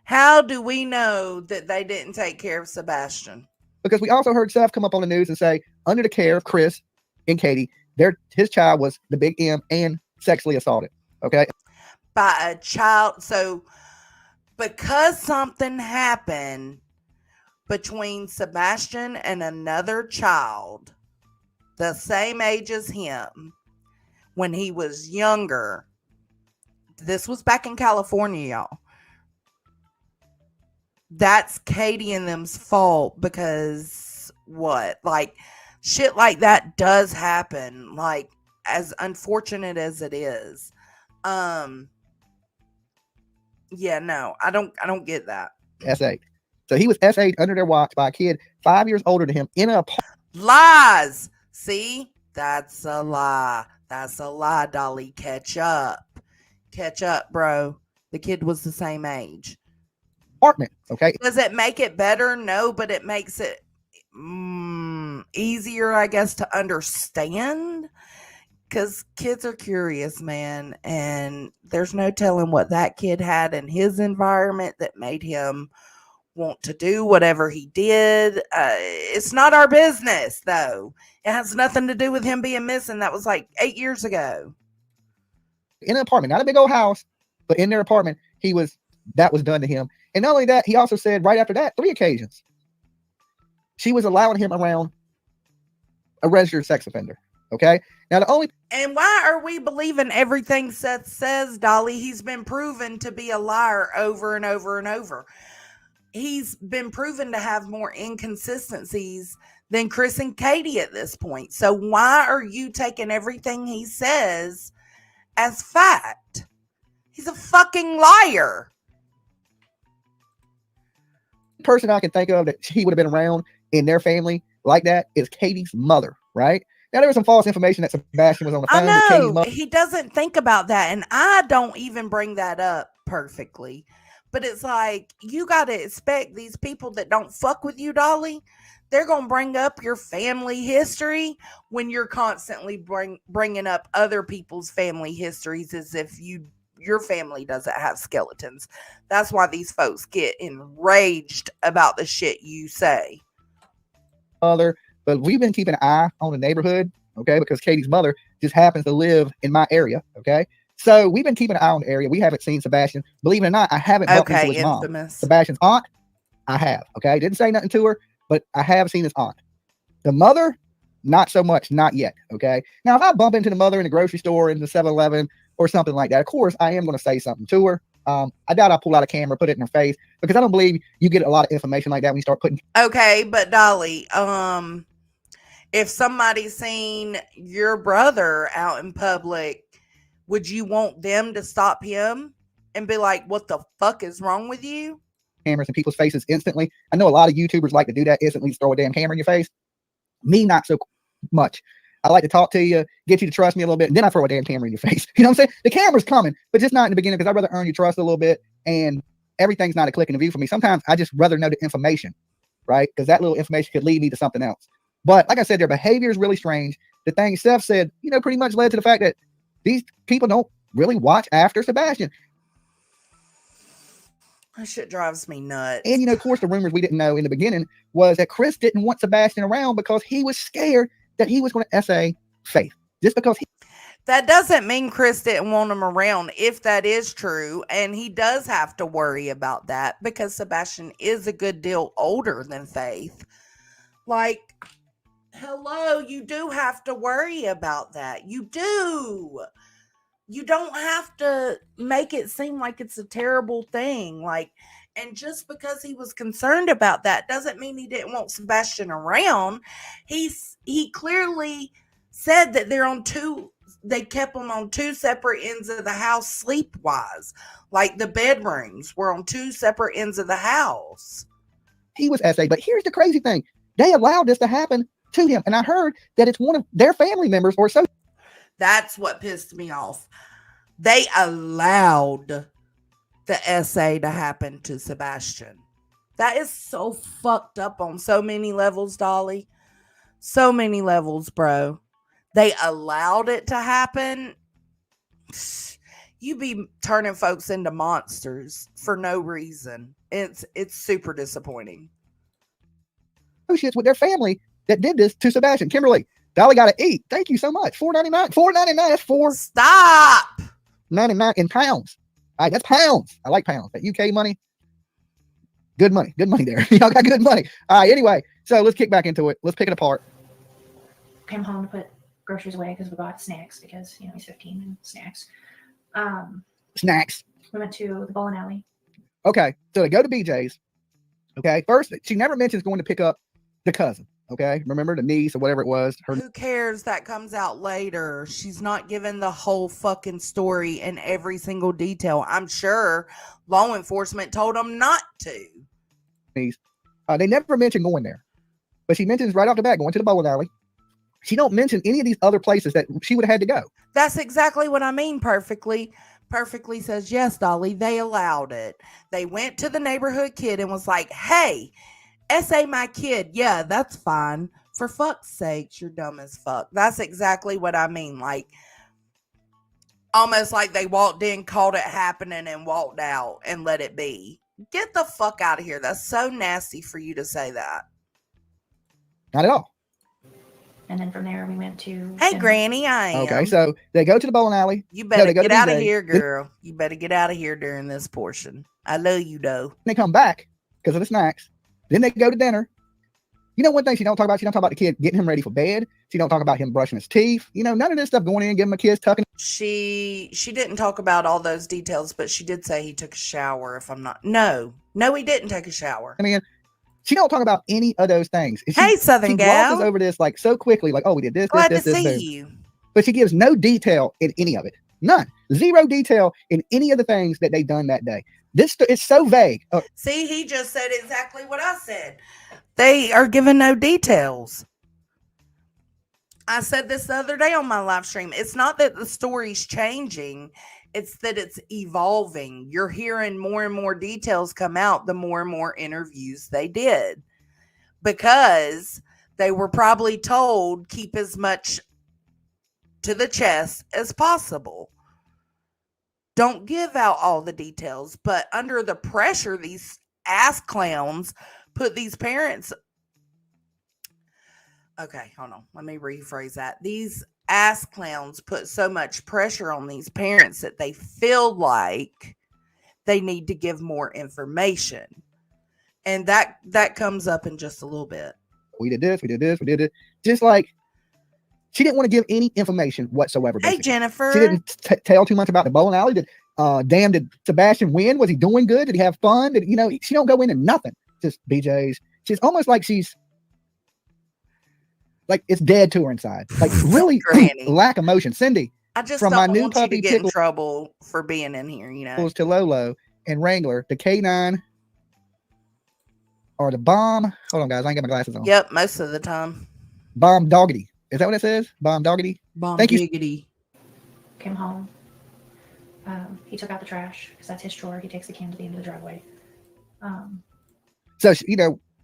How do we know that they didn't take care of Sebastian? Because we also heard Seth come up on the news and say, under the care of Chris and Katie, his child was the big M and sexually assaulted. Okay. by a child. So because something happened between Sebastian and another child the same age as him when he was younger, this was back in California, y'all. That's Katie and them's fault, because what? Like, shit like that does happen. Like, as unfortunate as it is. Yeah, no, I don't get that. S8. So he was S8 under their watch by a kid 5 years older than him in a lies. See, that's a lie. That's a lie, Dolly. Catch up, bro. The kid was the same age. Apartment. Okay. Does it make it better? No, but it makes it easier, I guess, to understand. Because kids are curious, man, and there's no telling what that kid had in his environment that made him want to do whatever he did. It's not our business, though. It has nothing to do with him being missing. That was like 8 years ago. In an apartment, not a big old house, but in their apartment, that was done to him. And not only that, he also said right after that, 3 occasions, she was allowing him around a registered sex offender. Okay. Now and why are we believing everything Seth says, Dolly? He's been proven to be a liar over and over and over. He's been proven to have more inconsistencies than Chris and Katie at this point. So why are you taking everything he says as fact? He's a fucking liar. Person I can think of that he would have been around in their family like that is Katie's mother, right? Now, there was some false information that Sebastian was on the phone with Katie's mother. He doesn't think about that, and I don't even bring that up perfectly. But it's like, you got to expect these people that don't fuck with you, Dolly, they're going to bring up your family history when you're constantly bringing up other people's family histories as if your family doesn't have skeletons. That's why these folks get enraged about the shit you say. But we've been keeping an eye on the neighborhood, okay, because Katie's mother just happens to live in my area, okay? So we've been keeping an eye on the area. We haven't seen Sebastian. Believe it or not, I haven't bumped into his mom. Sebastian's aunt, I have, okay? Didn't say nothing to her, but I have seen his aunt. The mother, not so much, not yet, okay? Now, if I bump into the mother in the grocery store, in the 7-Eleven, or something like that, of course, I am going to say something to her. I doubt I'll pull out a camera, put it in her face, because I don't believe you get a lot of information like that when you start putting... Okay, but Dolly, if somebody's seen your brother out in public, would you want them to stop him and be like, what the fuck is wrong with you? Cameras in people's faces instantly. I know a lot of YouTubers like to do that, instantly throw a damn camera in your face. Me, not so much. I like to talk to you, get you to trust me a little bit, and then I throw a damn camera in your face. You know what I'm saying? The camera's coming, but just not in the beginning, because I'd rather earn your trust a little bit, and everything's not a click and a view for me. Sometimes I just rather know the information, right? Because that little information could lead me to something else. But like I said, their behavior is really strange. The thing Steph said, pretty much led to the fact that these people don't really watch after Sebastian. That shit drives me nuts. And, of course, the rumors we didn't know in the beginning was that Chris didn't want Sebastian around because he was scared that he was going to SA Faith. Just because that doesn't mean Chris didn't want him around, if that is true. And he does have to worry about that because Sebastian is a good deal older than Faith. Like, hello, you do have to worry about that. You do. You don't have to make it seem like it's a terrible thing. Like, and just because he was concerned about that doesn't mean he didn't want Sebastian around. He clearly said that they kept them on 2 separate ends of the house sleep-wise. Like, the bedrooms were on 2 separate ends of the house. He was SA, but here's the crazy thing. They allowed this to happen to him. And I heard that it's one of their family members or so. That's what pissed me off. They allowed the SA to happen to Sebastian. That is so fucked up on so many levels, Dolly. So many levels, bro. They allowed it to happen. You be turning folks into monsters for no reason. It's super disappointing. Associates with their family that did this to Sebastian. Kimberly, Dolly got to eat. Thank you so much. $4.99. $4.99. That's $4.99 Stop. $99 in pounds. All right, that's pounds. I like pounds. That UK money. Good money there. Y'all got good money. All right, anyway, so let's kick back into it. Let's pick it apart. Came home to put groceries away because we bought snacks because, you know, he's 15 and snacks. Snacks. We went to the bowling alley. Okay, so they go to BJ's. Okay, first, she never mentions going to pick up the cousin. Okay, remember the niece or whatever it was. Who cares? That comes out later. She's not given the whole fucking story and every single detail. I'm sure law enforcement told them not to. Niece. They never mention going there, but she mentions right off the bat going to the bowling alley. She don't mention any of these other places that she would have had to go. That's exactly what I mean. Perfectly says, yes, Dolly, they allowed it. They went to the neighborhood kid and was like, hey, SA my kid. Yeah, that's fine. For fuck's sakes, you're dumb as fuck. That's exactly what I mean. Like, almost like they walked in, called it happening, and walked out and let it be. Get the fuck out of here. That's so nasty for you to say that. Not at all. And then from there, we went to... Hey, Granny, I am. Okay, so they go to the bowling alley. You better get out of here, girl. You better get out of here during this portion. I love you, though. They come back because of the snacks. Then they go to dinner. You know one thing she don't talk about? She don't talk about the kid getting him ready for bed. She don't talk about him brushing his teeth. You know, none of this stuff going in, giving him a kiss, tucking. She didn't talk about all those details, but she did say he took a shower, if I'm not... No, he didn't take a shower. I mean, she don't talk about any of those things. Hey, Southern gal. She glosses over this like so quickly, like, oh, we did this, Glad this, to this, see this. you. But she gives no detail in any of it. None. Zero detail in any of the things that they done that day. This is so vague. See, he just said exactly what I said. They are giving no details. I said this the other day on my live stream. It's not that the story's changing. It's that it's evolving. You're hearing more and more details come out the more and more interviews they did. Because they were probably told keep as much to the chest as possible. Don't give out all the details. But under the pressure, these ass clowns put these parents... Okay, hold on. Let me rephrase that. These ass clowns put so much pressure on these parents that they feel like they need to give more information. And that comes up in just a little bit. We did this, we did this, we did it. Just like she didn't want to give any information whatsoever. Basically. Hey, Jennifer. She didn't tell too much about the bowling alley. Did Sebastian win? Was he doing good? Did he have fun? She don't go into nothing. Just BJ's. She's almost like it's dead to her inside. Like really lack emotion. Cindy. I just from don't my new want puppy you to get in trouble for being in here, you know. To Lolo and Wrangler, the K9 or the Bomb. Hold on, guys. I ain't got my glasses on. Yep, most of the time. Bomb Doggity. Is that what it says? Bomb Doggity? Bomb Thank Giggity. You. Came home. He took out the trash because that's his chore. He takes the can to the end of the driveway. So,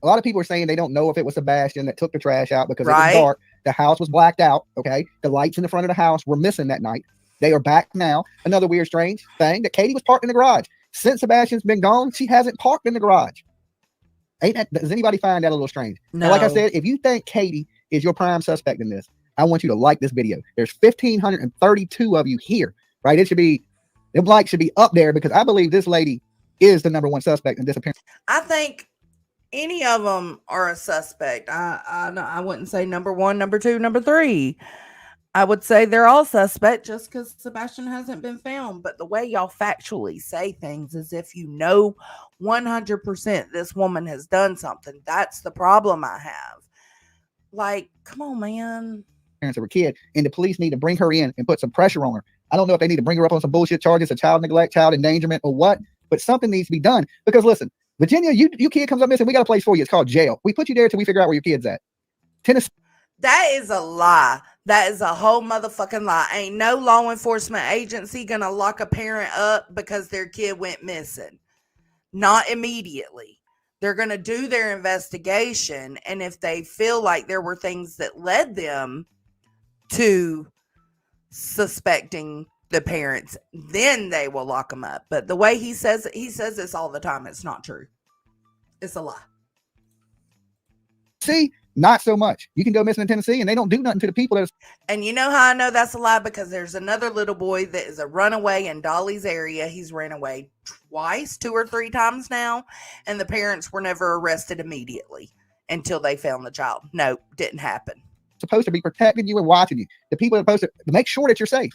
a lot of people are saying they don't know if it was Sebastian that took the trash out because it was dark. The house was blacked out. Okay. The lights in the front of the house were missing that night. They are back now. Another weird, strange thing that Katie was parked in the garage. Since Sebastian's been gone, she hasn't parked in the garage. Does anybody find that a little strange? No. And like I said, if you think Katie is your prime suspect in this, I want you to like this video. There's 1,532 of you here, right? The likes should be up there because I believe this lady is the number one suspect in disappearance. I think any of them are a suspect. I wouldn't say number one, number two, number three. I would say they're all suspect just because Sebastian hasn't been found. But the way y'all factually say things is if you know 100% this woman has done something. That's the problem I have. Like, come on, man. Parents of her kid, and the police need to bring her in and put some pressure on her. I don't know if they need to bring her up on some bullshit charges of child neglect, child endangerment, or what, but something needs to be done. Because listen, Virginia, you kid comes up missing, we got a place for you. It's called jail. We put you there till we figure out where your kid's at. Tennessee. That is a lie. That is a whole motherfucking lie. Ain't no law enforcement agency gonna lock a parent up because their kid went missing. Not immediately. They're gonna do their investigation, and if they feel like there were things that led them to suspecting the parents, then they will lock them up. But the way he says this all the time. It's not true. It's a lie. See, not so much. You can go missing in Tennessee and they don't do nothing to the people that. And you know how I know that's a lie? Because there's another little boy that is a runaway in Dolly's area. He's ran away twice, 2 or 3 times now, and the parents were never arrested immediately until they found the child. No, didn't happen. Supposed to be protecting you and watching you. The people are supposed to make sure that you're safe.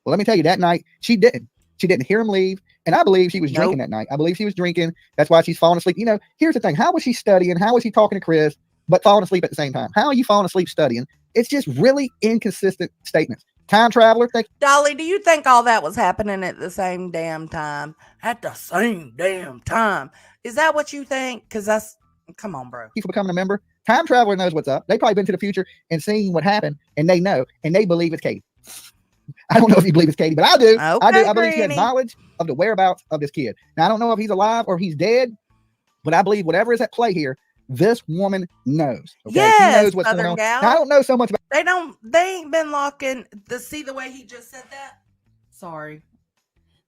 Well, let me tell you, that night she didn't. She didn't hear him leave, and I believe she was drinking that night. I believe she was drinking. That's why she's falling asleep. You know, here's the thing: how was she studying? How was she talking to Chris, but falling asleep at the same time? How are you falling asleep studying? It's just really inconsistent statements. Time traveler. Dolly, do you think all that was happening at the same damn time? At the same damn time? Is that what you think? Because that's, come on, bro. You for becoming a member. Time traveler knows what's up. They probably been to the future and seen what happened, and they know, and they believe it's Katie. I don't know if you believe it's Katie, but I do. Okay, I do. I believe she has Granny. knowledge of the whereabouts of this kid. Now, I don't know if he's alive or he's dead, but I believe whatever is at play here, this woman knows. Okay, Yes, she knows what's Southern going on. gal. Now, I don't know so much about. They ain't been locking see the way he just said that? Sorry.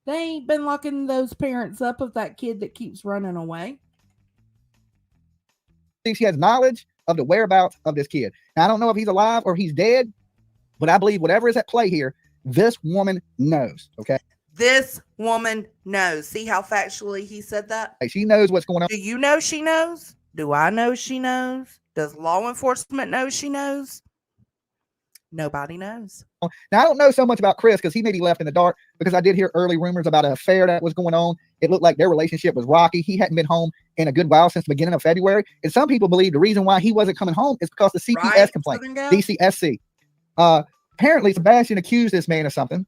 They ain't been locking those parents up of that kid that keeps running away. She has knowledge of the whereabouts of this kid. Now, I don't know if he's alive or he's dead, but I believe whatever is at play here, this woman knows. Okay. This woman knows. See how factually he said that? She knows what's going on. Do you know she knows? Do I know she knows? Does law enforcement know she knows? Nobody knows. Now, I don't know so much about Chris because he may be left in the dark, because I did hear early rumors about an affair that was going on. It looked like their relationship was rocky. He hadn't been home in a good while since the beginning of February. And some people believe the reason why he wasn't coming home is because the CPS complaint, DCSC. Apparently, Sebastian accused this man of something,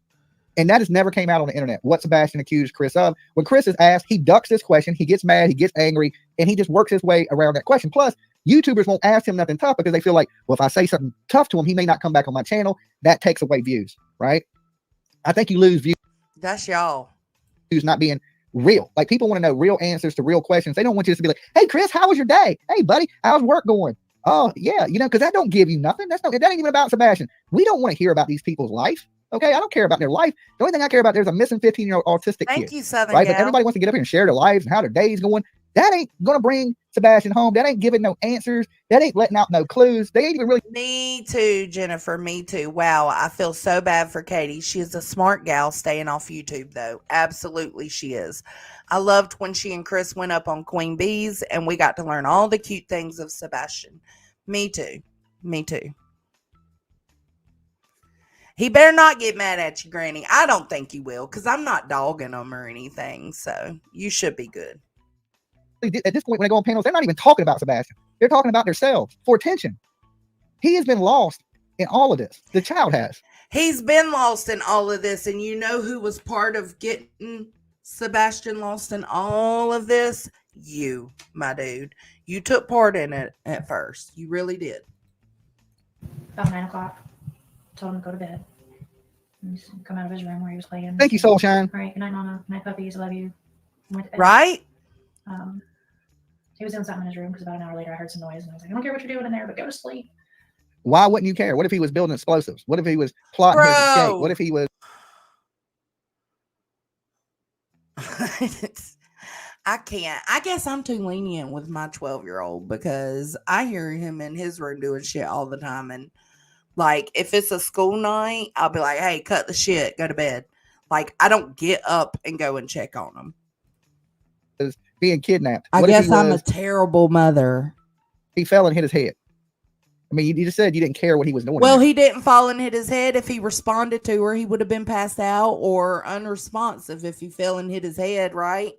and that has never came out on the internet. What Sebastian accused Chris of. When Chris is asked, he ducks this question. He gets mad. He gets angry, and he just works his way around that question. Plus, YouTubers won't ask him nothing tough because they feel like, well, if I say something tough to him, he may not come back on my channel. That takes away views, right? I think you lose views. That's y'all. Views not being real. Like, people want to know real answers to real questions. They don't want you to be like, hey, Chris, how was your day? Hey, buddy, how's work going? Oh, yeah, you know, because that don't give you nothing. That ain't even about Sebastian. We don't want to hear about these people's life. Okay, I don't care about their life. The only thing I care about, there's a missing 15-year-old autistic kid. Thank you, Southern right? gal. But everybody wants to get up here and share their lives and how their day's going. That ain't gonna bring Sebastian home. That ain't giving no answers. That ain't letting out no clues. They ain't even really. Me too, Jennifer. Me too. Wow, I feel so bad for Katie. She is a smart gal staying off YouTube, though. Absolutely, she is. I loved when she and Chris went up on Queen Bees, and we got to learn all the cute things of Sebastian. Me too. Me too. He better not get mad at you, Granny. I don't think he will, because I'm not dogging him or anything. So you should be good. At this point, when they go on panels, they're not even talking about Sebastian. They're talking about themselves for attention. He has been lost in all of this. The child has. He's been lost in all of this. And you know who was part of getting Sebastian lost in all of this? You, my dude. You took part in it at first. You really did. About 9 o'clock. Told him to go to bed. And just come out of his room where he was playing. Thank you, Soulshine. All right. Good night, Mama. Good night, puppies. I love you. Went to bed. Right? He was doing something in his room because about an hour later I heard some noise and I was like, I don't care what you're doing in there, but go to sleep. Why wouldn't you care? What if he was building explosives? What if he was plotting his escape? What if he was? I can't. I guess I'm too lenient with my 12-year-old because I hear him in his room doing shit all the time. And like, if it's a school night, I'll be like, hey, cut the shit, go to bed. Like, I don't get up and go and check on him. Being kidnapped. I guess I'm a terrible mother. He fell and hit his head. I mean, you just said you didn't care what he was doing. Well, he didn't fall and hit his head. If he responded to her, he would have been passed out or unresponsive if he fell and hit his head, right?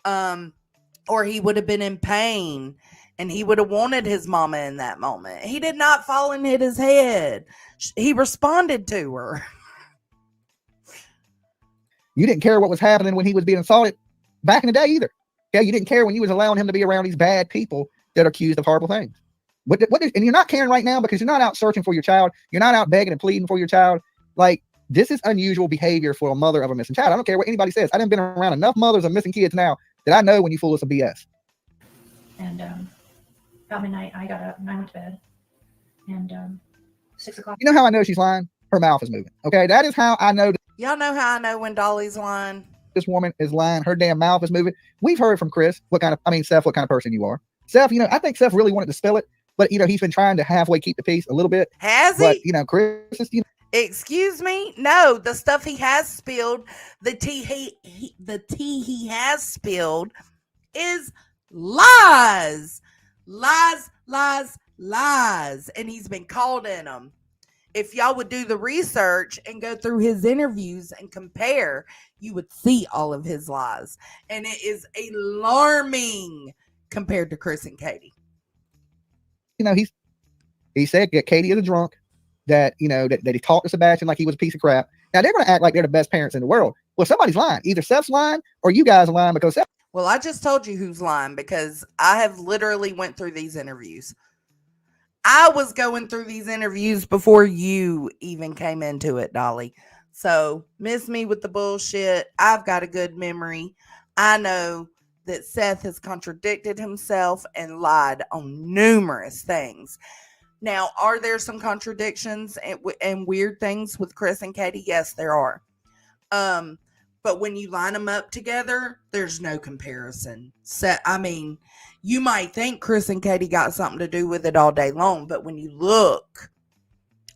Or he would have been in pain and he would have wanted his mama in that moment. He did not fall and hit his head. He responded to her. You didn't care what was happening when he was being assaulted back in the day either. Yeah, you didn't care when you was allowing him to be around these bad people that are accused of horrible things. And you're not caring right now because you're not out searching for your child. You're not out begging and pleading for your child. Like, this is unusual behavior for a mother of a missing child. I don't care what anybody says. I done been around enough mothers of missing kids now that I know when you fool us some BS. And about midnight, I got up and I went to bed. And 6 o'clock. You know how I know she's lying? Her mouth is moving. Okay, that is how I know. Y'all know how I know when Dolly's lying? This woman is lying. Her damn mouth is moving. We've heard from Chris Seth, what kind of person you are. Seth, I think Seth really wanted to spill it, but he's been trying to halfway keep the peace a little bit. Has But he? Chris is, Excuse me? No, the stuff he has spilled, the tea he has spilled is lies. Lies, lies, lies. And he's been called in them. If y'all would do the research and go through his interviews and compare, you would see all of his lies. And it is alarming compared to Chris and Katie. he said that Katie is a drunk, that, that he talked to Sebastian like he was a piece of crap. Now they're going to act like they're the best parents in the world. Well, somebody's lying. Either Seth's lying or you guys are lying because Seth. Well, I just told you who's lying because I have literally went through these interviews. I was going through these interviews before you even came into it, Dolly. So miss me with the bullshit. I've got a good memory. I know that Seth has contradicted himself and lied on numerous things. Now, are there some contradictions and weird things with Chris and Katie? Yes, there are. But when you line them up together, there's no comparison. You might think Chris and Katie got something to do with it all day long, but when you look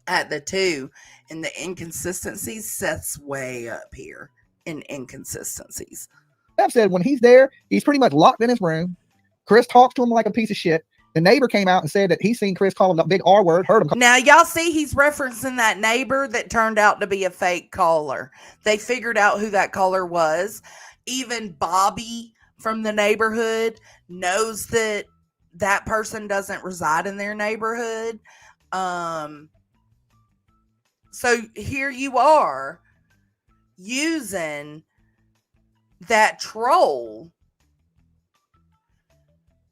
at the two and the inconsistencies, Seth's way up here in inconsistencies. Seth said when he's there, he's pretty much locked in his room. Chris talks to him like a piece of shit. The neighbor came out and said that he's seen Chris call him the big R word, heard him. Now, y'all see he's referencing that neighbor that turned out to be a fake caller. They figured out who that caller was. Even Bobby from the neighborhood knows that that person doesn't reside in their neighborhood. So here you are using that troll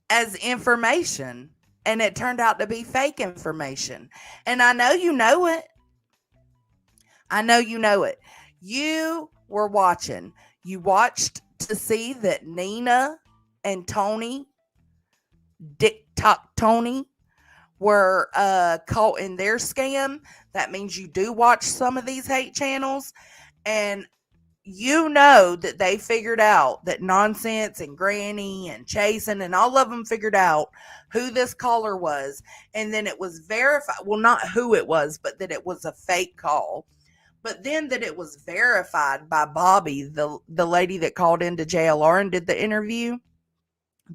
as information, and it turned out to be fake information. And I know you know it. I know you know it. You were watching. You watched to see that Nina and Tony, Tony, were caught in their scam. That means you do watch some of these hate channels, and you know that they figured out that Nonsense and Granny and Chasen and all of them figured out who this caller was. And then it was verified. Well, not who it was, but that it was a fake call. But then that it was verified by Bobby, the lady that called into JLR and did the interview,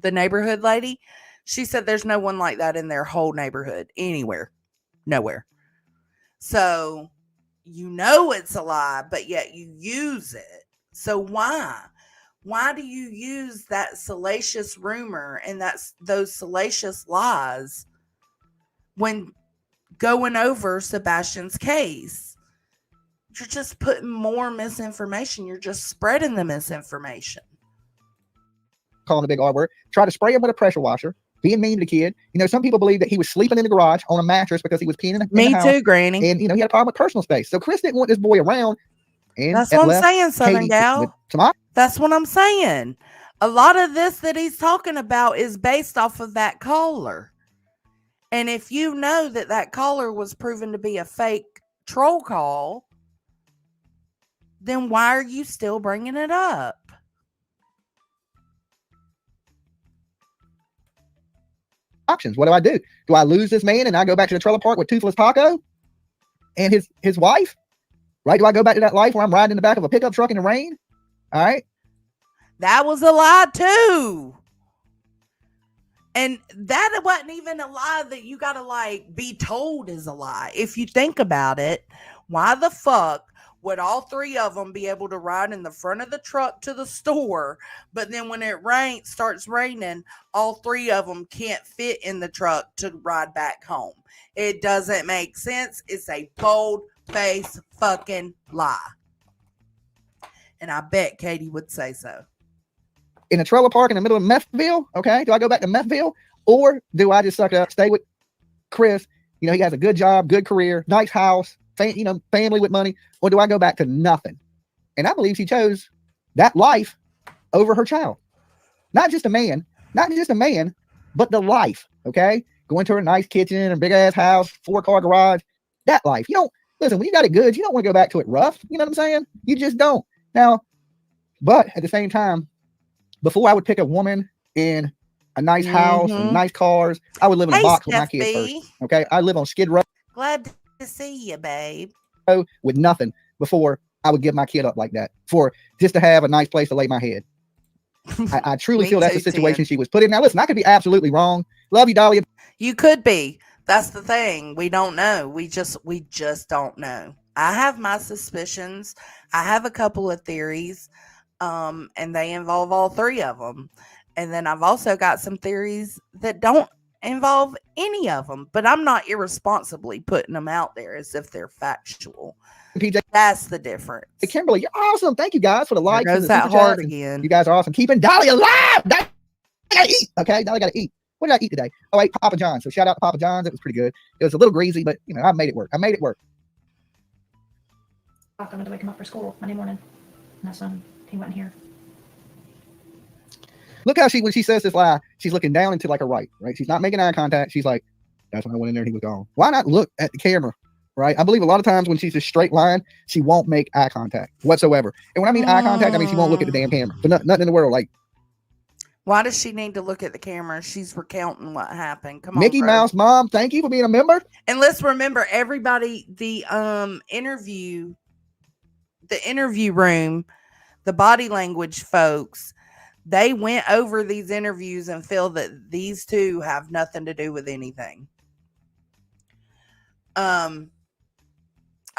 the neighborhood lady. She said there's no one like that in their whole neighborhood, anywhere, nowhere. So you know it's a lie, but yet you use it. So why? Why do you use that salacious rumor and those salacious lies when going over Sebastian's case? You're just putting more misinformation. You're just spreading the misinformation. Calling the big R word, try to spray him with a pressure washer, being mean to the kid. Some people believe that he was sleeping in the garage on a mattress because he was peeing in the house. Me too, Granny. And, he had a problem with personal space. So Chris didn't want this boy around. And that's what I'm saying, Southern Gal. That's what I'm saying. A lot of this that he's talking about is based off of that caller. And if you know that that caller was proven to be a fake troll call, then why are you still bringing it up? Options. What do? Do I lose this man and I go back to the trailer park with Toothless Taco and his wife? Right? Do I go back to that life where I'm riding in the back of a pickup truck in the rain? All right. That was a lie too. And that wasn't even a lie that you got to be told is a lie. If you think about it, why the fuck would all three of them be able to ride in the front of the truck to the store, but then when it starts raining, all three of them can't fit in the truck to ride back home? It doesn't make sense. It's a bold-faced fucking lie. And I bet Katie would say so. In a trailer park in the middle of Methville, okay? Do I go back to Methville? Or do I just suck it up, stay with Chris? He has a good job, good career, nice house, family with money. Or do I go back to nothing? And I believe she chose that life over her child. Not just a man, but the life, okay? Going to her nice kitchen and big ass house, 4-car garage, that life. Listen, when you got it good, you don't want to go back to it rough. You know what I'm saying? You just don't. Now, but at the same time, before I would pick a woman in a nice house, and nice cars. I would live in a Hey, box with my Steph kids B. first. Okay. I live on Skid Row Glad to see you, babe. with nothing before I would give my kid up like that for just to have a nice place to lay my head. I truly Me feel that's too, the situation Tim. she was put in. Now, listen, I could be absolutely wrong. Love you, Dolly. You could be. That's the thing. We don't know. We just don't know. I have my suspicions. I have a couple of theories, and they involve all three of them. And then I've also got some theories that don't involve any of them, but I'm not irresponsibly putting them out there as if they're factual. PJ. That's the difference. Hey, Kimberly, you're awesome. Thank you guys for the likes and goes the that super heart chats. again. You guys are awesome. Keeping Dolly alive. Dolly gotta eat. Okay, Dolly gotta eat. What did I eat today? Oh, I ate Papa John's. So shout out to Papa John's. It was pretty good. It was a little greasy, but I made it work. I made it work. I wanted to wake him up for school Monday morning. And that's when he went here. Look how when she says this lie, she's looking down into like her right? She's not making eye contact. She's like, that's when I went in there and he was gone. Why not look at the camera? Right? I believe a lot of times when she's a straight line, she won't make eye contact whatsoever. And when I mean eye contact, I mean she won't look at the damn camera. So nothing in the world. Like, why does she need to look at the camera? She's recounting what happened. Come on, Mickey bro. Mouse mom, thank you for being a member. And let's remember, everybody, the interview room, the body language folks, they went over these interviews and feel that these two have nothing to do with anything. I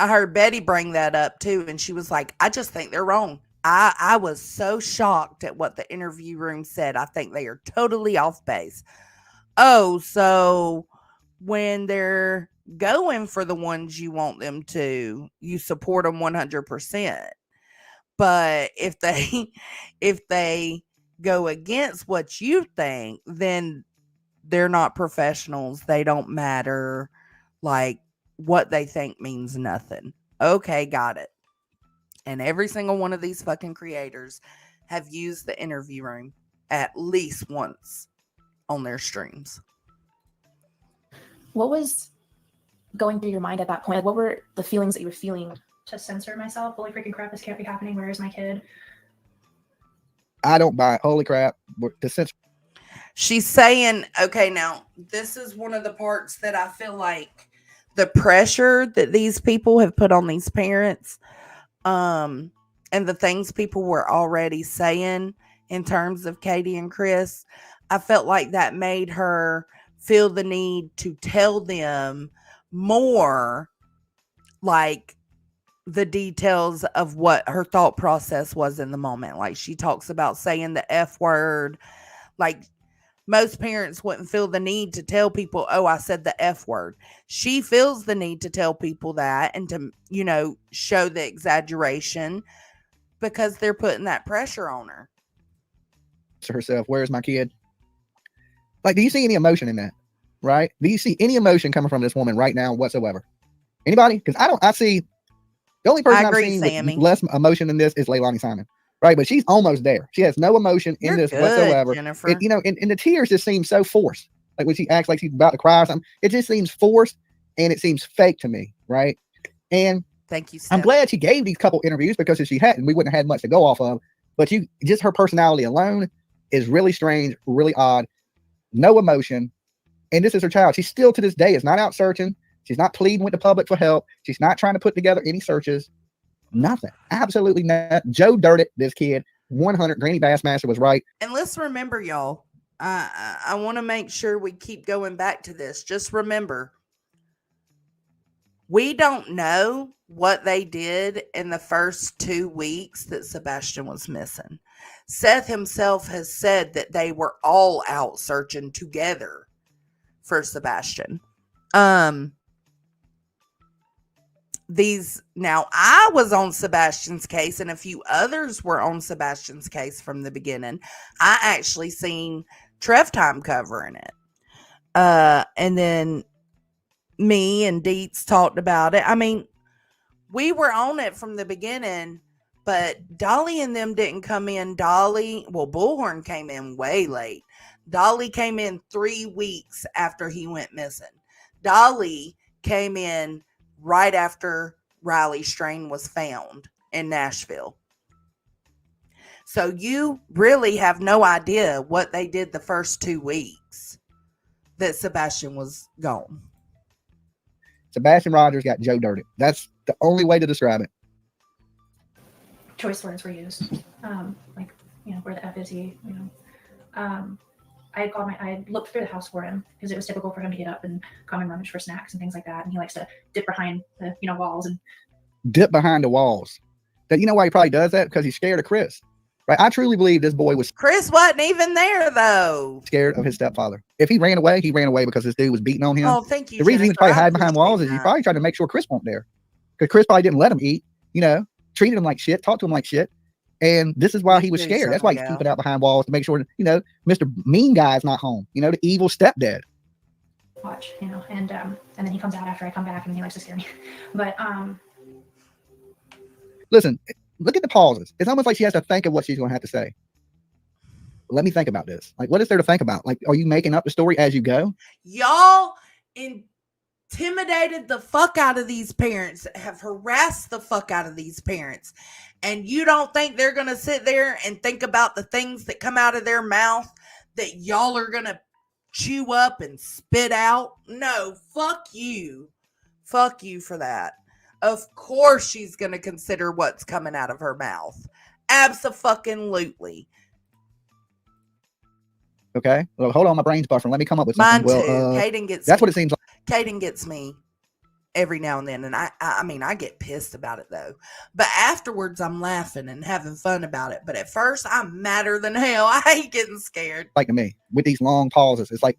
heard Betty bring that up too, and she was like, I just think they're wrong. I was so shocked at what the interview room said. I think they are totally off base. Oh, so when they're going for the ones you want them to, you support them 100%. But if they go against what you think, then they're not professionals. They don't matter. Like, what they think means nothing. Okay, got it. And every single one of these fucking creators have used the interview room at least once on their streams. What was going through your mind at that point? Like, what were the feelings that you were feeling? To censor myself. Holy freaking crap, this can't be happening. Where is my kid? I don't buy it. Holy crap. She's saying, okay, now this is one of the parts that I feel like the pressure that these people have put on these parents, and the things people were already saying in terms of Katie and Chris, I felt like that made her feel the need to tell them more, like, the details of what her thought process was in the moment. Like, she talks about saying the F word. Like, most parents wouldn't feel the need to tell people, oh, I said the F word. She feels the need to tell people that and to, show the exaggeration because they're putting that pressure on her. To herself, where's my kid? Like, do you see any emotion in that? Right? Do you see any emotion coming from this woman right now whatsoever? Anybody? Because I see. The only person I've seen with less emotion in this is Leilani Simon, right? But she's almost there. She has no emotion in this whatsoever. Jennifer. And the tears just seem so forced. Like when she acts like she's about to cry or something, it just seems forced and it seems fake to me, right? And thank you, Steph. I'm glad she gave these couple interviews because if she hadn't, we wouldn't have had much to go off of. But just her personality alone is really strange, really odd, no emotion. And this is her child. She's still to this day is not out searching. She's not pleading with the public for help. She's not trying to put together any searches. Nothing. Absolutely nothing. Joe dirted this kid. 100. Granny Bassmaster was right. And let's remember, y'all, I want to make sure we keep going back to this. Just remember, we don't know what they did in the first 2 weeks that Sebastian was missing. Seth himself has said that they were all out searching together for Sebastian. Now I was on Sebastian's case and a few others were on Sebastian's case from the beginning. I actually seen Trev Time covering it. And then me and Deets talked about it. I mean, we were on it from the beginning, but Dolly and them didn't come in. Bullhorn came in way late. Dolly came in 3 weeks after he went missing. Dolly came in right after Riley Strain was found in Nashville. So you really have no idea what they did the first 2 weeks that Sebastian was gone. Sebastian Rogers got Joe dirty. That's the only way to describe it. Choice words were used. Like, where the F is he, I had looked through the house for him because it was typical for him to get up and come and rummage for snacks and things like that. And he likes to dip behind the, walls and Dip behind the walls. That, why he probably does that? Because he's scared of Chris. Right? I truly believe this boy was Chris wasn't even there though. Scared of his stepfather. If he ran away because this dude was beating on him. Oh, thank you. The reason he was probably hiding behind walls is he probably tried to make sure Chris wasn't there. Because Chris probably didn't let him eat, treated him like shit, talked to him like shit. And this is why he was scared. That's why he's keeping out behind walls to make sure, Mr. Mean Guy's not home. The evil stepdad. watch, and then he comes out after I come back and he likes to scare me. But listen, look at the pauses. It's almost like she has to think of what she's going to have to say. Let me think about this. Like, what is there to think about? Like, are you making up the story as you go? Y'all intimidated the fuck out of these parents, have harassed the fuck out of these parents. And you don't think they're going to sit there and think about the things that come out of their mouth that y'all are going to chew up and spit out? No, fuck you. Fuck you for that. Of course she's going to consider what's coming out of her mouth. Abso-fucking-lutely. Okay. Well, hold on. My brain's buffering. Let me come up with something. Mine too. Kaden gets that's me. what it seems like. Kaden gets me every now and then. And I mean, I get pissed about it though. But afterwards, I'm laughing and having fun about it. But at first, I'm madder than hell. I hate getting scared. Like to me, with these long pauses, it's like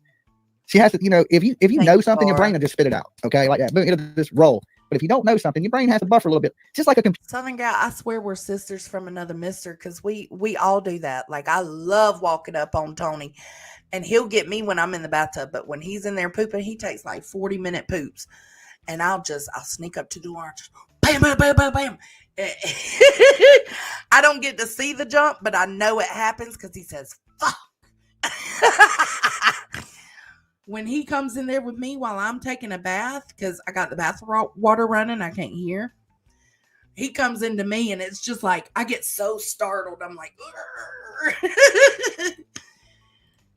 she has to, if you know something, your brain will just spit it out. Okay. Like that. It'll just roll. But if you don't know something, your brain has to buffer a little bit. Just like a computer. Southern gal, I swear we're sisters from another mister because we all do that. Like, I love walking up on Tony and he'll get me when I'm in the bathtub. But when he's in there pooping, he takes like 40-minute poops. And I'll sneak up to the door and just bam, bam, bam, bam, bam. I don't get to see the jump, but I know it happens because he says, fuck. When he comes in there with me while I'm taking a bath, because I got the bath water running, I can't hear. He comes into me and it's just like, I get so startled. I'm like,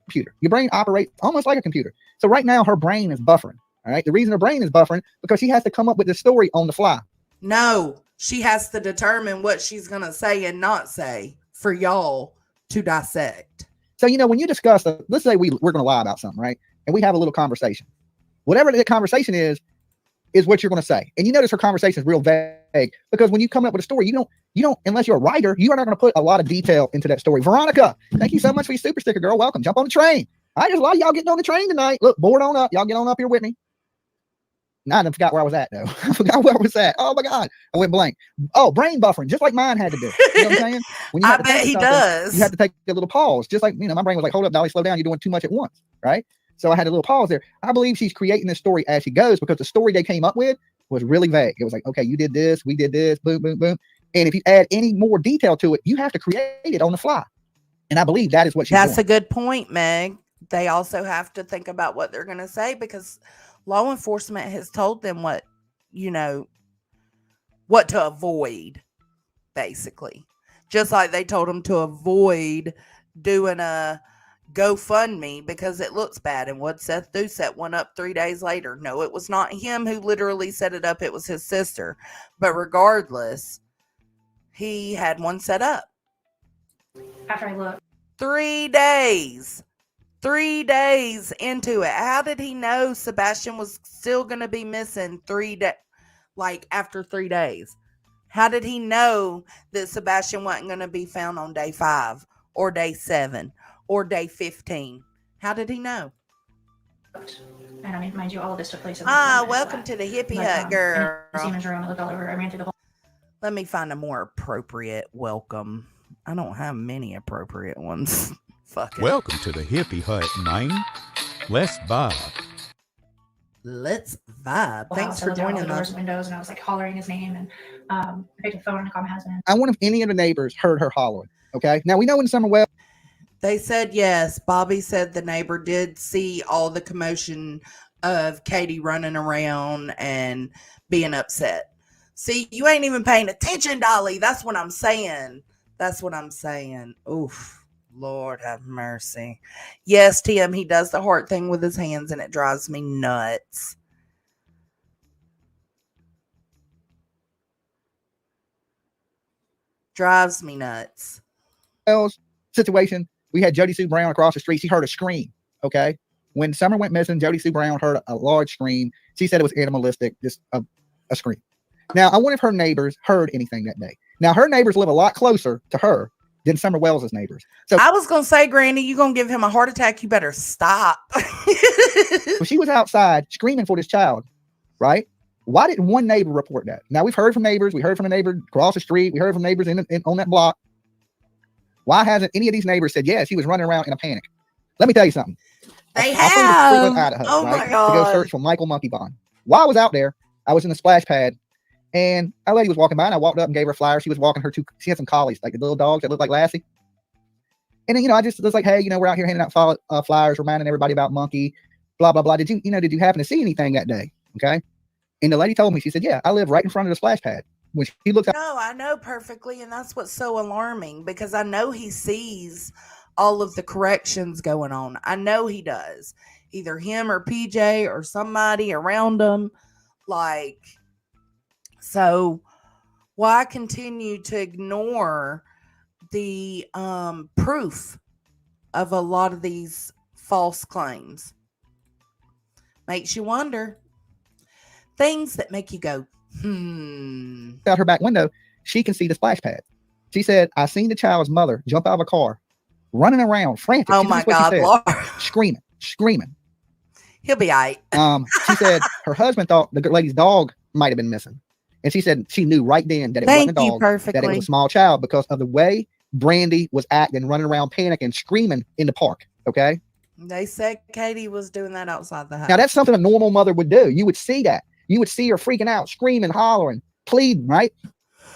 computer. Your brain operates almost like a computer. So right now her brain is buffering. All right. The reason her brain is buffering because she has to come up with the story on the fly. No, she has to determine what she's going to say and not say for y'all to dissect. So, when you discuss, let's say we're going to lie about something, right? And we have a little conversation. Whatever the conversation is what you're going to say. And you notice her conversation is real vague because when you come up with a story, you don't, unless you're a writer, you are not going to put a lot of detail into that story. Veronica, thank you so much for your super sticker, girl. Welcome. Jump on the train. I just love y'all getting on the train tonight. Look, board on up. Y'all get on up here with me. Nah, I forgot where I was at though. I forgot where I was at. Oh my God. I went blank. Oh, brain buffering, just like mine had to do. You know what I'm saying? When you I bet he does. You have to take a little pause. Just like, my brain was like, hold up, Dolly, slow down. You're doing too much at once. Right? So I had a little pause there. I believe she's creating this story as she goes because the story they came up with was really vague. It was like, okay, you did this, we did this, boom, boom, boom. And if you add any more detail to it, you have to create it on the fly. And I believe that is what she's doing. That's a good point, Meg. They also have to think about what they're going to say because law enforcement has told them what to avoid, basically. Just like they told them to avoid doing a GoFundMe because it looks bad. And what Seth do? Set one up 3 days later. No, it was not him who literally set it up. It was his sister. But regardless, he had one set up. After I looked. 3 days. 3 days into it. How did he know Sebastian was still going to be missing after 3 days? How did he know that Sebastian wasn't going to be found on day 5 or day 7 or day 15? How did he know? And I mean, mind you, all of this took place. Welcome to the hippie hut, girl. Siemens room, I looked all over. I ran through the whole. Let me find a more appropriate welcome. I don't have many appropriate ones. Fuck it. Welcome to the hippie hut, man. Let's vibe. Let's vibe. Thanks for joining us. us. Windows, and I was like hollering his name, and I picked the phone and I called my husband. I wonder if any of the neighbors heard her hollering. Okay. Now we know in Summerwell. They said yes. Bobby said the neighbor did see all the commotion of Katie running around and being upset. See, you ain't even paying attention, Dolly. That's what I'm saying. That's what I'm saying. Oof. Lord have mercy. Yes, Tim, he does the heart thing with his hands and it drives me nuts. Drives me nuts. Situation, we had Jody Sue Brown across the street. She heard a scream. Okay. When Summer went missing, Jody Sue Brown heard a large scream. She said it was animalistic, just a scream. Now, I wonder if her neighbors heard anything that day. Now, her neighbors live a lot closer to her than Summer Wells's neighbors. So I was going to say, Granny, you going to give him a heart attack. You better stop. well, she was outside screaming for this child, right? Why didn't one neighbor report that? Now, we've heard from neighbors. We heard from a neighbor across the street. We heard from neighbors on that block. Why hasn't any of these neighbors said, yes, he was running around in a panic? Let me tell you something. They I flew to Freeland, have. Idaho, Oh, right, my to God. go search for Michael Monkey Bond. While I was out there, I was in the splash pad, and a lady was walking by, and I walked up and gave her a flyer. She was walking her she had some collies, like the little dogs that look like Lassie. And then, I just was like, hey, we're out here handing out flyers, reminding everybody about Monkey, blah, blah, blah. Did you happen to see anything that day? Okay. And the lady told me, she said, yeah, I live right in front of the splash pad. When she looked out. No, I know perfectly. And that's what's so alarming because I know he sees all of the corrections going on. I know he does. Either him or PJ or somebody around him. So why continue to ignore the proof of a lot of these false claims? Makes you wonder. Things that make you go, Out her back window, she can see the splash pad. She said, I seen the child's mother jump out of a car, running around, frantic. Oh my God, Lord. Screaming. He'll be all right. She said her husband thought the lady's dog might have been missing. And she said she knew right then that it wasn't a dog, that it was a small child because of the way Brandy was acting, running around, panicking, screaming in the park. Okay. They said Katie was doing that outside the house. Now that's something a normal mother would do. You would see that. You would see her freaking out, screaming, hollering, pleading, right?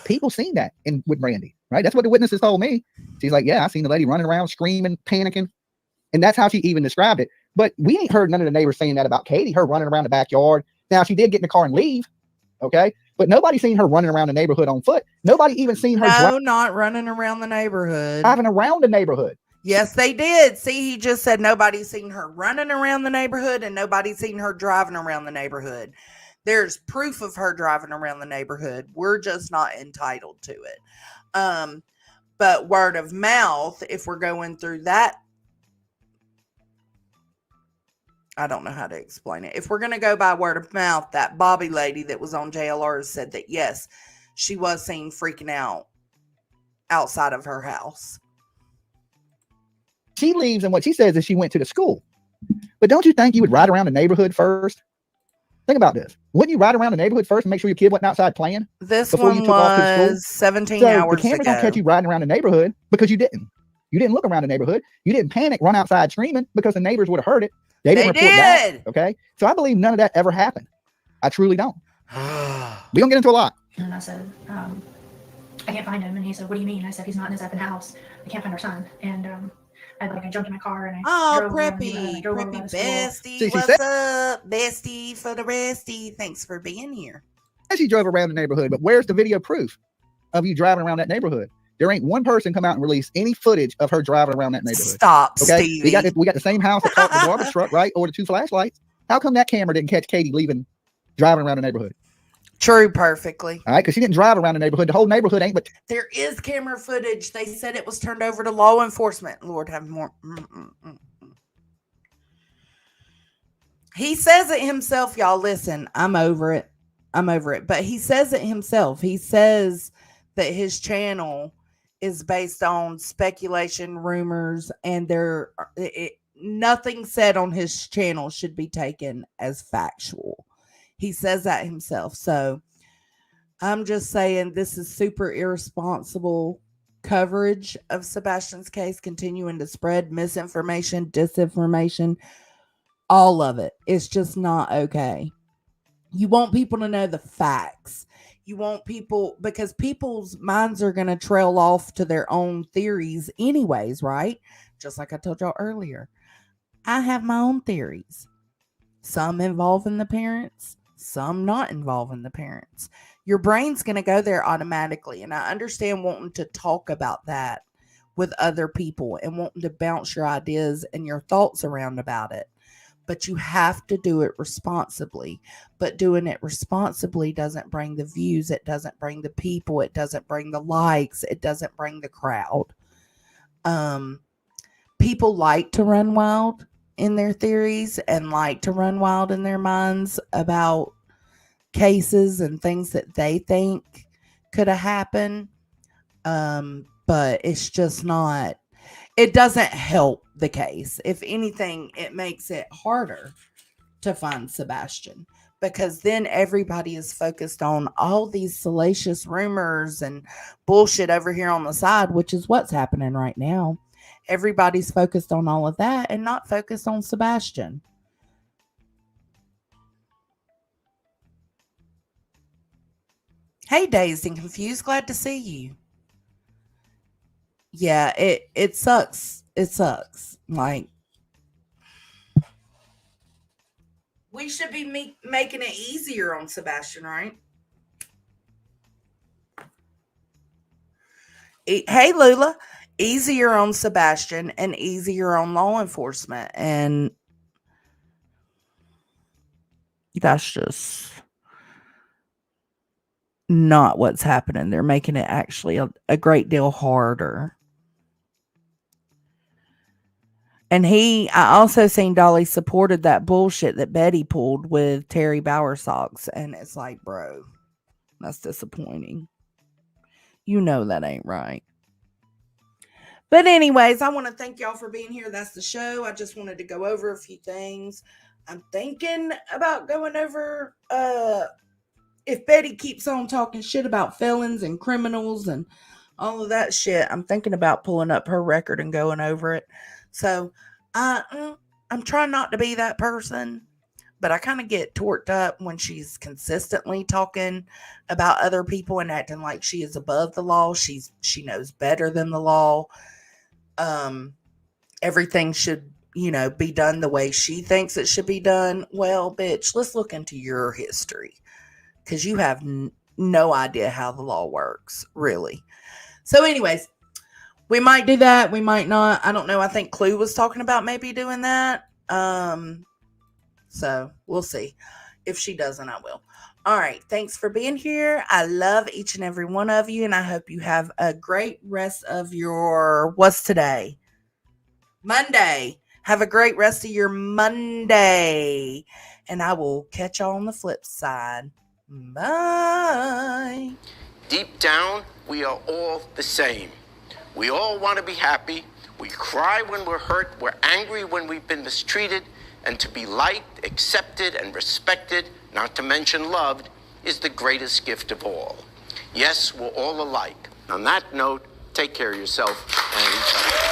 People seen that with Brandy, right? That's what the witnesses told me. She's like, yeah, I seen the lady running around, screaming, panicking. And that's how she even described it. But we ain't heard none of the neighbors saying that about Katie, her running around the backyard. Now, she did get in the car and leave, okay? But nobody seen her running around the neighborhood on foot. Nobody even seen her not running around the neighborhood. Driving around the neighborhood. Yes, they did. See, he just said nobody's seen her running around the neighborhood and nobody's seen her driving around the neighborhood. There's proof of her driving around the neighborhood. We're just not entitled to it. But word of mouth, if we're going through that, I don't know how to explain it. If we're going to go by word of mouth, that Bobby lady that was on JLR said that, yes, she was seen freaking out outside of her house. She leaves, and what she says is she went to the school. But don't you think you would ride around the neighborhood first? Think about this. Wouldn't you ride around the neighborhood first and make sure your kid wasn't outside playing? This one was 17 hours the camera ago. don't catch you riding around the neighborhood because you didn't. You didn't look around the neighborhood. You didn't panic, run outside screaming because the neighbors would have heard it. They didn't report that. Okay. So I believe none of that ever happened. I truly don't. We don't get into a lot. And I said, I can't find him. And he said, what do you mean? I said, he's not in his effing house. I can't find our son. And I jumped in my car and I drove Preppy over by the school. bestie, what's up, bestie for the restie? Thanks for being here. As you drove around the neighborhood, but where's the video proof of you driving around that neighborhood? There ain't one person come out and release any footage of her driving around that neighborhood. Stop, okay? Stevie. We got the same house that caught the garbage truck, right? Or the two flashlights. How come that camera didn't catch Katie driving around the neighborhood? True, perfectly. All right, because she didn't drive around the neighborhood. The whole neighborhood ain't, but there is camera footage. They said it was turned over to law enforcement. Lord have more. He says it himself, y'all. Listen, I'm over it. But he says it himself. He says that his channel is based on speculation, rumors, and nothing said on his channel should be taken as factual. He says that himself. So I'm just saying this is super irresponsible coverage of Sebastian's case, continuing to spread misinformation, disinformation, all of it. It's just not okay. You want people to know the facts. You want people, because people's minds are going to trail off to their own theories anyways, right? Just like I told y'all earlier. I have my own theories. Some involving the parents, some not involving the parents. Your brain's going to go there automatically. And I understand wanting to talk about that with other people and wanting to bounce your ideas and your thoughts around about it. But you have to do it responsibly. But doing it responsibly doesn't bring the views. It doesn't bring the people. It doesn't bring the likes. It doesn't bring the crowd. People like to run wild in their theories and like to run wild in their minds about cases and things that they think could have happened. But it's just not, it doesn't help the case. If anything, it makes it harder to find Sebastian, because then everybody is focused on all these salacious rumors and bullshit over here on the side, which is what's happening right now. Everybody's focused on all of that and not focused on Sebastian. Hey, Dazed and Confused, glad to see you. Yeah, it sucks. It sucks. Like, we should be making it easier on Sebastian, right? Hey, Lula. Easier on Sebastian and easier on law enforcement. And that's just not what's happening. They're making it actually a great deal harder. And I also seen Dolly supported that bullshit that Betty pulled with Terry Bowersocks. And it's like, bro, that's disappointing. You know that ain't right. But anyways, I want to thank y'all for being here. That's the show. I just wanted to go over a few things. I'm thinking about going over, if Betty keeps on talking shit about felons and criminals and all of that shit, I'm thinking about pulling up her record and going over it. So I'm trying not to be that person, but I kind of get torqued up when she's consistently talking about other people and acting like she is above the law. She knows better than the law. Everything should, be done the way she thinks it should be done. Well, bitch, let's look into your history, because you have no idea how the law works, really. So anyways, we might do that. We might not. I don't know. I think Clue was talking about maybe doing that. So we'll see. If she doesn't, I will. All right. Thanks for being here. I love each and every one of you, and I hope you have a great rest of your, what's today? Monday. Have a great rest of your Monday, and I will catch y'all on the flip side. Bye. Deep down, we are all the same. We all want to be happy. We cry when we're hurt. We're angry when we've been mistreated. And to be liked, accepted, and respected, not to mention loved, is the greatest gift of all. Yes, we're all alike. On that note, take care of yourself and each other.